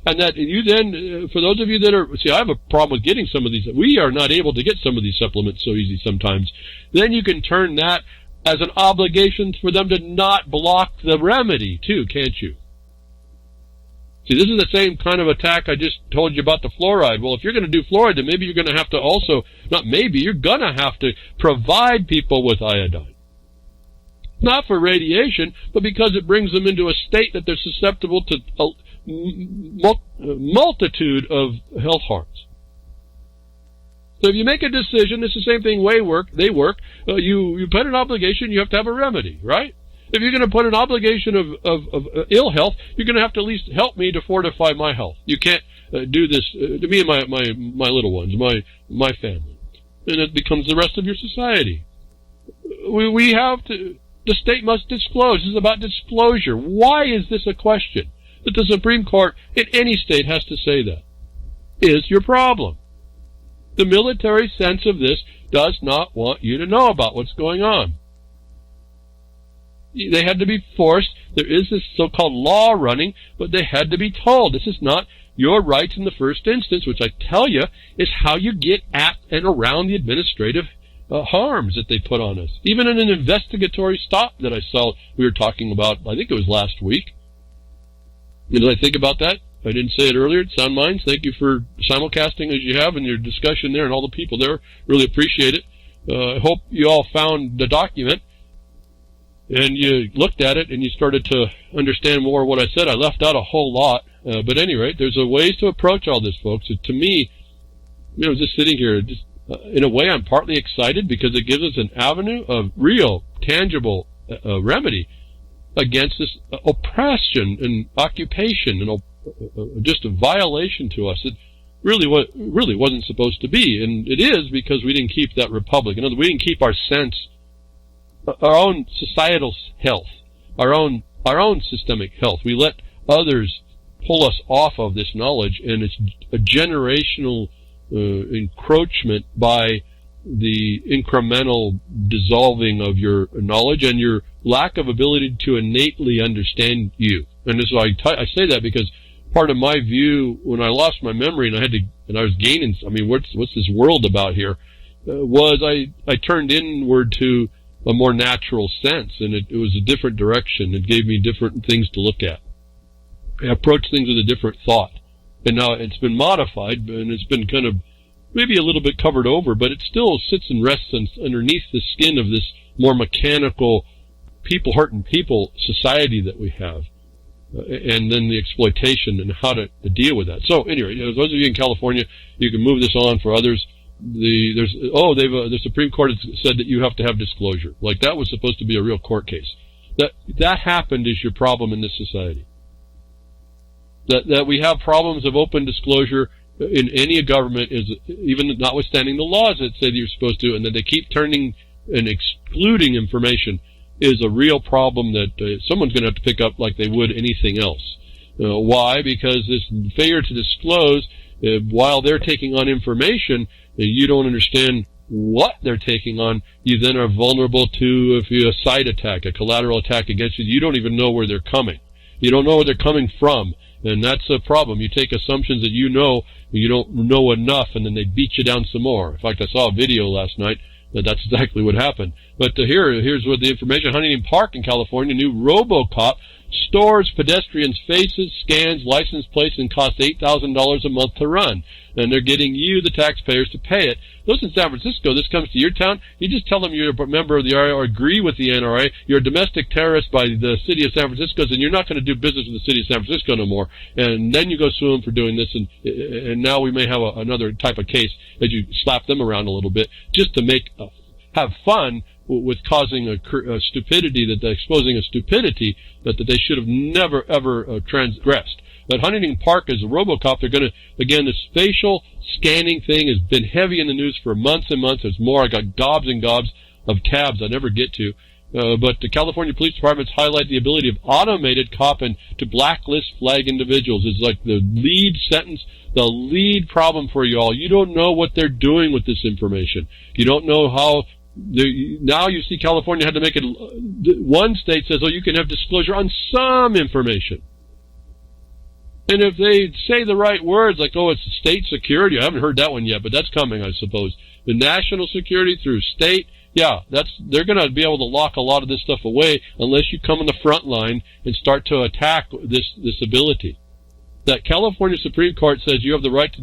And that you then, for those of you that are, see, I have a problem with getting some of these. We are not able to get some of these supplements so easy sometimes. Then you can turn that as an obligation for them to not block the remedy too, can't you? See, this is the same kind of attack I just told you about the fluoride. Well, if you're going to do fluoride, then maybe you're going to have to also, not maybe, you're going to have to provide people with iodine. Not for radiation, but because it brings them into a state that they're susceptible to a multitude of health harms. So if you make a decision, it's the same thing they work. You put an obligation, you have to have a remedy, right? If you're going to put an obligation of ill health, you're going to have to at least help me to fortify my health. You can't do this to me and my little ones, my family. And it becomes the rest of your society. We have to... The state must disclose. This is about disclosure. Why is this a question that the Supreme Court in any state has to say that? Is your problem. The military sense of this does not want you to know about what's going on. They had to be forced. There is this so-called law running, but they had to be told. This is not your rights in the first instance, which I tell you is how you get at and around the administrative harms that they put on us. Even in an investigatory stop that I saw we were talking about, I think it was last week. Did I think about that? I didn't say it earlier. Sound Minds, thank you for simulcasting as you have and your discussion there and all the people there. Really appreciate it. I hope you all found the document. and you looked at it and you started to understand more of what I said. I left out a whole lot, but at any rate, there's a ways to approach all this, folks. To me, just sitting here, in a way, I'm partly excited because it gives us an avenue of real, tangible remedy against this oppression and occupation and just a violation to us. It really wasn't supposed to be, and it is because we didn't keep that republic. In other words, we didn't keep our sense, our own societal health, our own systemic health. We let others pull us off of this knowledge, and it's a generational encroachment by the incremental dissolving of your knowledge and your lack of ability to innately understand you. And this is why I say that, because part of my view when I lost my memory and I was gaining, what's this world about here, was I turned inward to a more natural sense, and it was a different direction. It gave me different things to look at. I approached things with a different thought. And now it's been modified, and it's been kind of maybe a little bit covered over, but it still sits and rests underneath the skin of this more mechanical, people-hurting people society that we have. And then the exploitation and how to deal with that. So anyway, those of you in California, you can move this on for others. The Supreme Court has said that you have to have disclosure. Like that was supposed to be a real court case. That happened is your problem in this society. That we have problems of open disclosure in any government, is even notwithstanding the laws that say that you're supposed to, and that they keep turning and excluding information, is a real problem that someone's going to have to pick up like they would anything else. Why? Because this failure to disclose, while they're taking on information, you don't understand what they're taking on, you then are vulnerable to a side attack, a collateral attack against you. You don't even know where they're coming. You don't know where they're coming from. And that's a problem. You take assumptions that you don't know enough, and then they beat you down some more. In fact, I saw a video last night that's exactly what happened. But here's what the information. Huntington Park in California, new RoboCop stores pedestrians' faces, scans license plates, and costs $8,000 a month to run. And they're getting you, the taxpayers, to pay it. Those in San Francisco, this comes to your town, you just tell them you're a member of the NRA or agree with the NRA, you're a domestic terrorist by the city of San Francisco, and you're not going to do business with the city of San Francisco no more. And then you go sue them for doing this, and now we may have another type of case as you slap them around a little bit, just to have fun with causing a stupidity, exposing a stupidity that they should have never, ever transgressed. But Huntington Park is a RoboCop. They're going to, again, this facial scanning thing has been heavy in the news for months and months. There's more. I got gobs and gobs of tabs I never get to. But the California Police Departments highlight the ability of automated copping to blacklist flag individuals. It's like the lead sentence, the lead problem for you all. You don't know what they're doing with this information. You don't know how. Now you see California had to make it. One state says, you can have disclosure on some information. And if they say the right words, like, it's state security, I haven't heard that one yet, but that's coming, I suppose. The national security through state, they're going to be able to lock a lot of this stuff away unless you come on the front line and start to attack this ability. That California Supreme Court says you have the right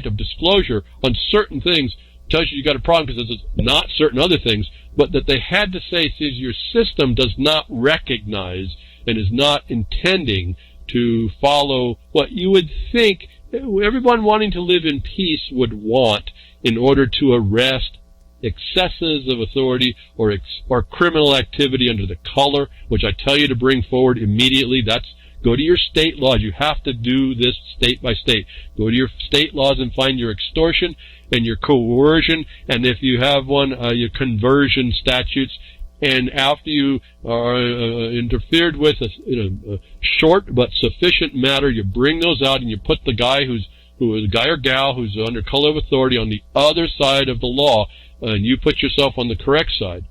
of disclosure on certain things, tells you got a problem because it's not certain other things, but that they had to say says your system does not recognize and is not intending to follow what you would think everyone wanting to live in peace would want in order to arrest excesses of authority or criminal activity under the color, which I tell you to bring forward immediately. Go to your state laws. You have to do this state by state. Go to your state laws and find your extortion and your coercion, and if you have one, your conversion statutes. And after you are interfered with in a short but sufficient matter, you bring those out and you put the guy who is a guy or gal who's under color of authority on the other side of the law, and you put yourself on the correct side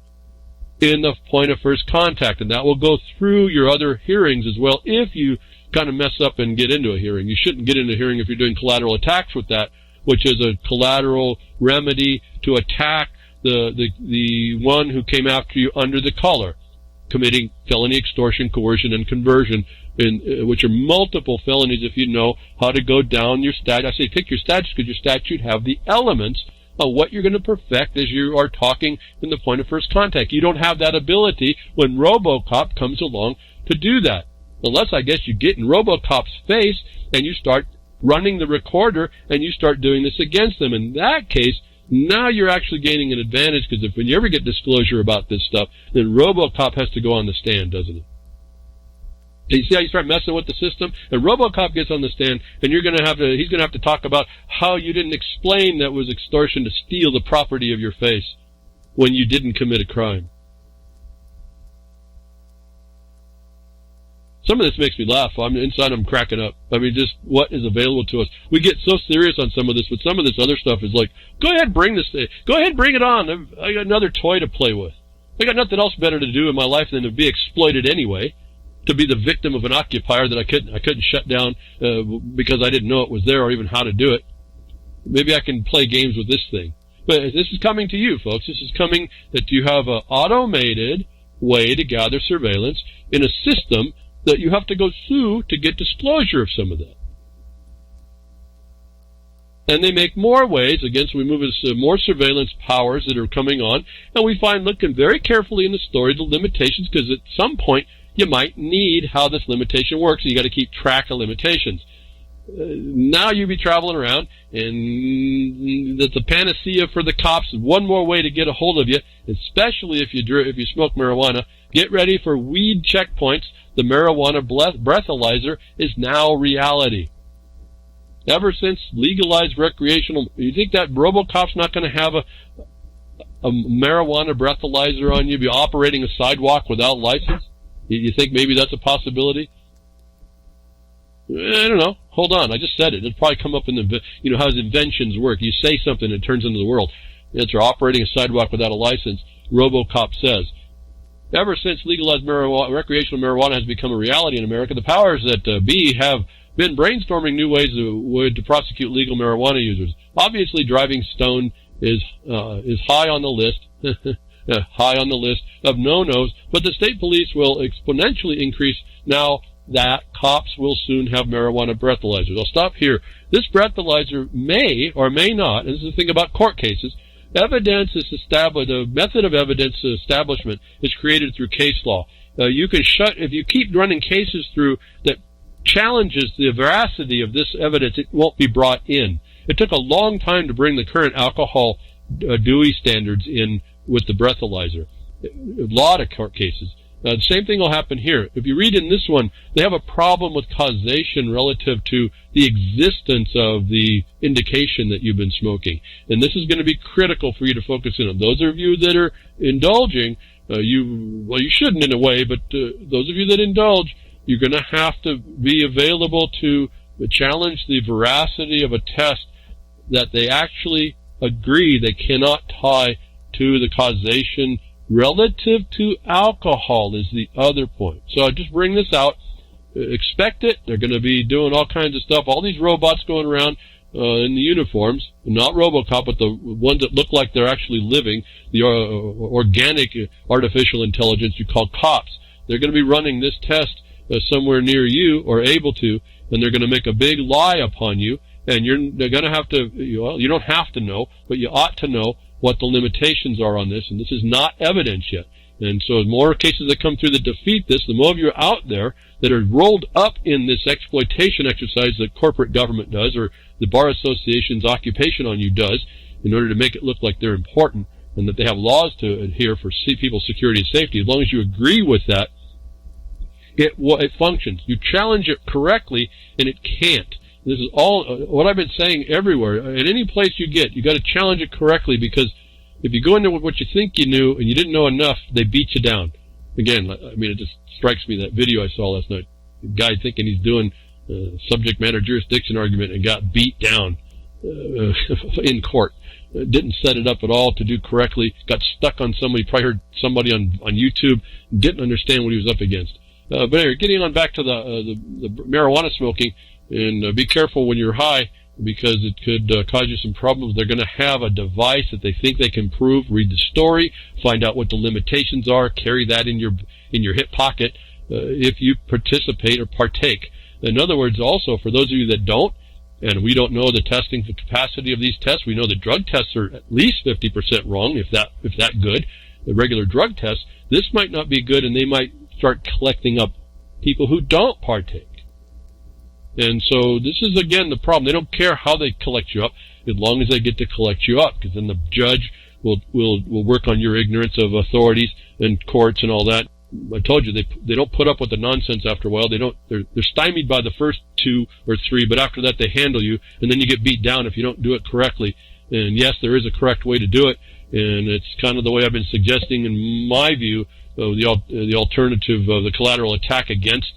in the point of first contact. And that will go through your other hearings as well. If you kind of mess up and get into a hearing, you shouldn't get into a hearing if you're doing collateral attacks with that, which is a collateral remedy to attack the one who came after you under the color, committing felony, extortion, coercion, and conversion, which are multiple felonies if you know how to go down your statute. I say pick your statutes because your statute have the elements on what you're going to perfect as you are talking in the point of first contact. You don't have that ability when RoboCop comes along to do that. Unless, I guess, you get in RoboCop's face and you start running the recorder and you start doing this against them. In that case, now you're actually gaining an advantage, because if when you ever get disclosure about this stuff, then RoboCop has to go on the stand, doesn't he? You see how you start messing with the system? And RoboCop gets on the stand, and he's going to have to talk about how you didn't explain that was extortion to steal the property of your face when you didn't commit a crime. Some of this makes me laugh. Inside I'm cracking up. I mean, just what is available to us. We get so serious on some of this, but some of this other stuff is like, go ahead, bring this thing. Go ahead, bring it on. I got another toy to play with. I got nothing else better to do in my life than to be exploited anyway, to be the victim of an occupier that I couldn't shut down because I didn't know it was there or even how to do it. Maybe I can play games with this thing. But this is coming to you, folks. This is coming that you have an automated way to gather surveillance in a system that you have to go through to get disclosure of some of that. And they make more ways, again, so we move into more surveillance powers that are coming on, and we find, looking very carefully in the story, the limitations, because at some point you might need how this limitation works, and you got to keep track of limitations. Now you be traveling around, and that's a panacea for the cops. One more way to get a hold of you, especially if you smoke marijuana. Get ready for weed checkpoints. The marijuana breathalyzer is now reality. Ever since legalized recreational, you think that RoboCop's not going to have a marijuana breathalyzer on you, be operating a sidewalk without license? You think maybe that's a possibility? I don't know. Hold on. I just said it. It'll probably come up in the, how inventions work. You say something, it turns into the world. It's operating a sidewalk without a license. RoboCop says. Ever since legalized recreational marijuana has become a reality in America, the powers that be have been brainstorming new ways to prosecute legal marijuana users. Obviously, driving stoned is high on the list, high on the list of no-nos, but the state police will exponentially increase now that cops will soon have marijuana breathalyzers. I'll stop here. This breathalyzer may or may not, and this is the thing about court cases, evidence is established, a method of evidence establishment is created through case law. You can if you keep running cases through that challenges the veracity of this evidence, it won't be brought in. It took a long time to bring the current alcohol Dewey standards in with the breathalyzer. A lot of court cases. The same thing will happen here. If you read in this one, they have a problem with causation relative to the existence of the indication that you've been smoking. And this is going to be critical for you to focus in on. Those of you that are indulging, you shouldn't in a way, but those of you that indulge, you're going to have to be available to challenge the veracity of a test that they actually agree they cannot tie to the causation relative to alcohol is the other point. So I just bring this out. Expect it. They're going to be doing all kinds of stuff. All these robots going around in the uniforms, not RoboCop, but the ones that look like they're actually living, the organic artificial intelligence you call cops. They're going to be running this test somewhere near you, or able to, and they're going to make a big lie upon you, and they're going to have to, you don't have to know, but you ought to know what the limitations are on this, and this is not evidence yet. And so the more cases that come through that defeat this, the more of you out there that are rolled up in this exploitation exercise that corporate government does, or the Bar Association's occupation on you does, in order to make it look like they're important and that they have laws to adhere for people's security and safety. As long as you agree with that, it functions. You challenge it correctly, and it can't. This is all what I've been saying everywhere. In any place you got to challenge it correctly, because if you go into what you think you knew and you didn't know enough, they beat you down. Again, I mean, it just strikes me, that video I saw last night. The guy thinking he's doing subject matter jurisdiction argument and got beat down in court. Didn't set it up at all to do correctly. Got stuck on somebody, probably heard somebody on YouTube, didn't understand what he was up against. But anyway, getting on back to the marijuana smoking, and be careful when you're high, because it could cause you some problems. They're going to have a device that they think they can prove. Read the story, find out what the limitations are, carry that in your hip pocket if you participate or partake. In other words, also, for those of you that don't, And we don't know the testing capacity of these tests. We know the drug tests are at least 50% wrong, if that good. The regular drug tests, this might not be good, and they might start collecting up people who don't partake. And so this is, again, the problem. They don't care how they collect you up, as long as they get to collect you up, because then the judge will work on your ignorance of authorities and courts and all that. I told you, they don't put up with the nonsense after a while. They're stymied by the first 2 or 3, but after that they handle you, and then you get beat down if you don't do it correctly. And yes, there is a correct way to do it, and it's kind of the way I've been suggesting, in my view, the alternative of the collateral attack against,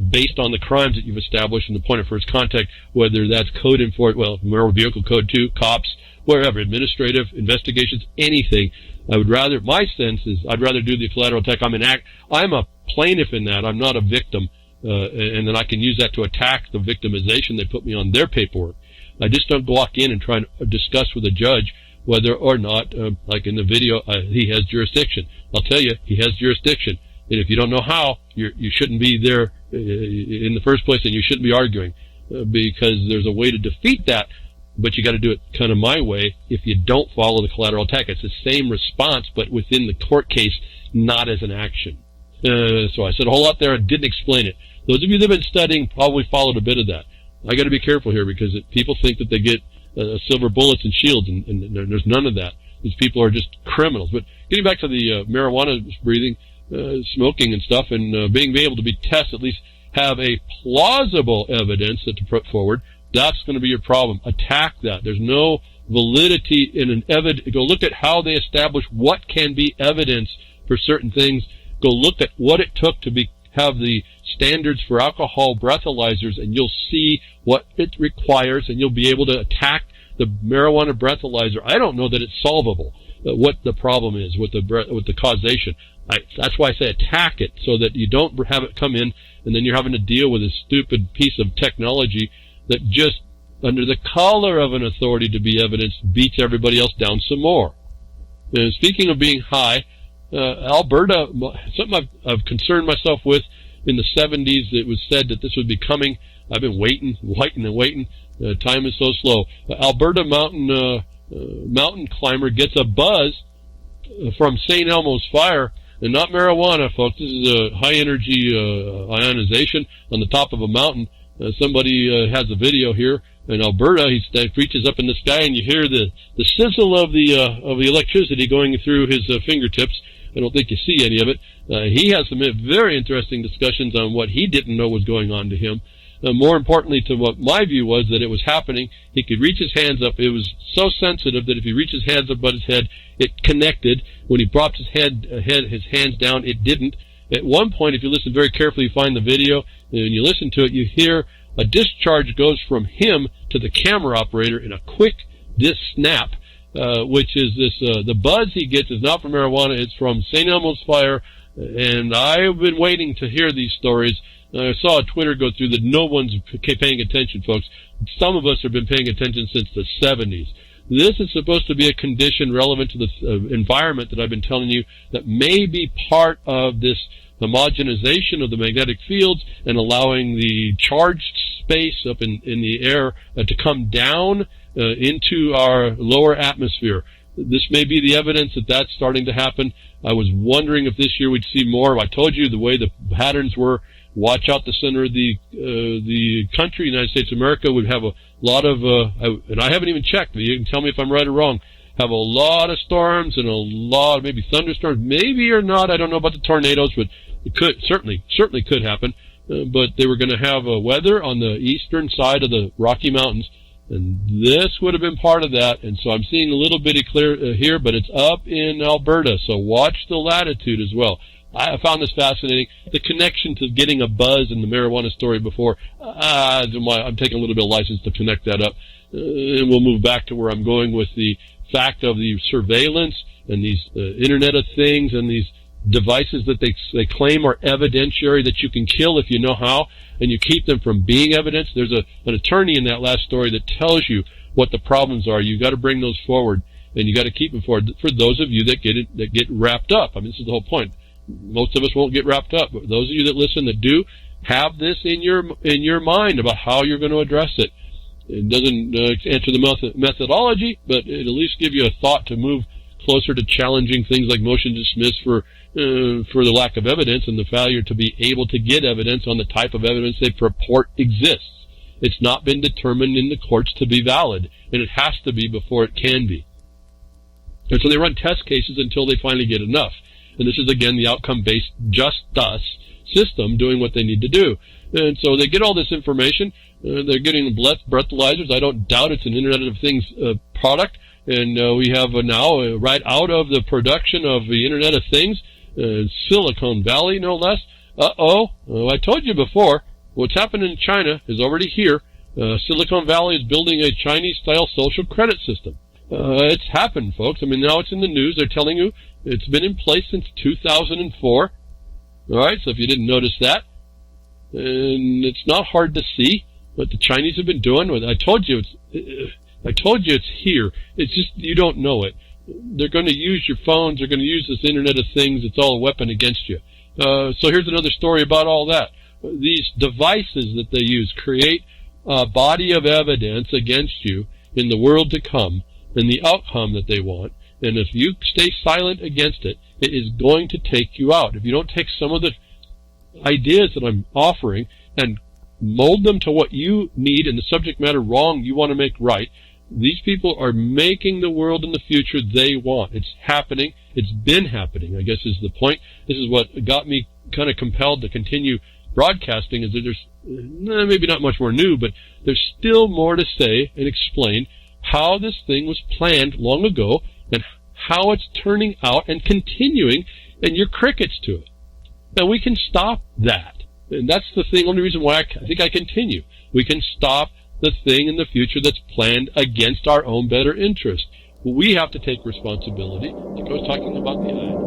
based on the crimes that you've established in the point of first contact, whether that's code enforcement, motor vehicle code 2, cops, wherever, administrative investigations, anything. My sense is I'd rather do the collateral attack. I'm a plaintiff in that. I'm not a victim. And then I can use that to attack the victimization they put me on their paperwork. I just don't walk in and try and discuss with a judge whether or not, like in the video, he has jurisdiction. I'll tell you, he has jurisdiction. And if you don't know how, you shouldn't be there in the first place, and you shouldn't be arguing, because there's a way to defeat that. But you got to do it kind of my way if you don't follow the collateral attack. It's the same response, but within the court case, not as an action. So I said a whole lot there. I didn't explain it. Those of you that have been studying probably followed a bit of that. I got to be careful here, because people think that they get silver bullets and shields, and there's none of that. These people are just criminals. But getting back to the marijuana breathing, smoking and stuff, and being able to be tested, at least have a plausible evidence that to put forward, that's going to be your problem. Attack that. There's no validity in an evidence. Go look at how they establish what can be evidence for certain things. Go look at what it took to have the standards for alcohol breathalyzers, and you'll see what it requires, and you'll be able to attack the marijuana breathalyzer. I don't know that it's solvable, what the problem is with the causation. That's why I say attack it, so that you don't have it come in, and then you're having to deal with a stupid piece of technology that just, under the color of an authority to be evidence, beats everybody else down some more. And speaking of being high, Alberta, something I've concerned myself with in the 70s, it was said that this would be coming. I've been waiting. Time is so slow. Alberta mountain climber gets a buzz from St. Elmo's fire, and not marijuana, folks. This is a high-energy ionization on the top of a mountain. Somebody has a video here in Alberta. He reaches up in the sky, and you hear the sizzle of the electricity going through his fingertips. I don't think you see any of it. He has some very interesting discussions on what he didn't know was going on to him. More importantly, to what my view was, that it was happening. He could reach his hands up. It was so sensitive that if he reached his hands above his head, it connected. When he brought his hands down, it didn't. At one point, if you listen very carefully, you find the video, and you listen to it, you hear a discharge goes from him to the camera operator in a quick snap, which is this, the buzz he gets is not from marijuana, it's from St. Elmo's fire, and I've been waiting to hear these stories. I saw a Twitter go through that no one's paying attention, folks. Some of us have been paying attention since the 70s. This is supposed to be a condition relevant to the environment that I've been telling you that may be part of this homogenization of the magnetic fields and allowing the charged space up in the air to come down into our lower atmosphere. This may be the evidence that that's starting to happen. I was wondering if this year we'd see more. I told you the way the patterns were. Watch out the center of the country, United States of America, would have a lot of, and I haven't even checked, you can tell me if I'm right or wrong, have a lot of storms and a lot, maybe thunderstorms, maybe or not, I don't know about the tornadoes, but it could, certainly could happen, but they were going to have weather on the eastern side of the Rocky Mountains, and this would have been part of that, and so I'm seeing a little bitty clear here, but it's up in Alberta, so watch the latitude as well. I found this fascinating. The connection to getting a buzz in the marijuana story before, I'm taking a little bit of license to connect that up. And we'll move back to where I'm going with the fact of the surveillance and these Internet of Things and these devices that they claim are evidentiary that you can kill if you know how, and you keep them from being evidence. There's an attorney in that last story that tells you what the problems are. You got to bring those forward, and you got to keep them forward for those of you that get wrapped up. I mean, this is the whole point. Most of us won't get wrapped up, but those of you that listen that do, have this in your mind about how you're going to address it. It doesn't answer the methodology, but it at least give you a thought to move closer to challenging things like motion dismiss for the lack of evidence and the failure to be able to get evidence on the type of evidence they purport exists. It's not been determined in the courts to be valid, and it has to be before it can be. And so they run test cases until they finally get enough. And this is, again, the outcome-based just us system doing what they need to do. And so they get all this information. They're getting breathalyzers. I don't doubt it's an Internet of Things product. And we have now, right out of the production of the Internet of Things, Silicon Valley, no less. I told you before, what's happening in China is already here. Silicon Valley is building a Chinese-style social credit system. It's happened, folks. I mean, now it's in the news. They're telling you it's been in place since 2004. All right, so if you didn't notice that, and it's not hard to see what the Chinese have been doing. I told you it's here. It's just you don't know it. They're going to use your phones. They're going to use this Internet of Things. It's all a weapon against you. So here's another story about all that. These devices that they use create a body of evidence against you in the world to come and the outcome that they want. And if you stay silent against it, it is going to take you out. If you don't take some of the ideas that I'm offering and mold them to what you need and the subject matter wrong you want to make right, these people are making the world in the future they want. It's happening. It's been happening, I guess is the point. This is what got me kind of compelled to continue broadcasting, is that there's maybe not much more new, but there's still more to say and explain how this thing was planned long ago and how it's turning out and continuing, and you're crickets to it. Now, we can stop that. And that's the thing, only reason why I think I continue. We can stop the thing in the future that's planned against our own better interest. We have to take responsibility. Like I was talking about the Iodine.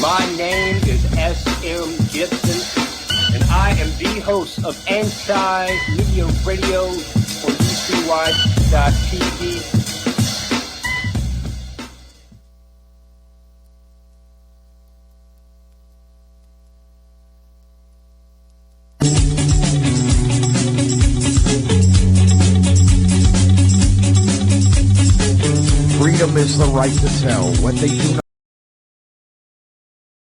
My name is S.M. Gibson, and I am the host of Anti-Media Radio for UCY.TV. Freedom is the right to tell what they do not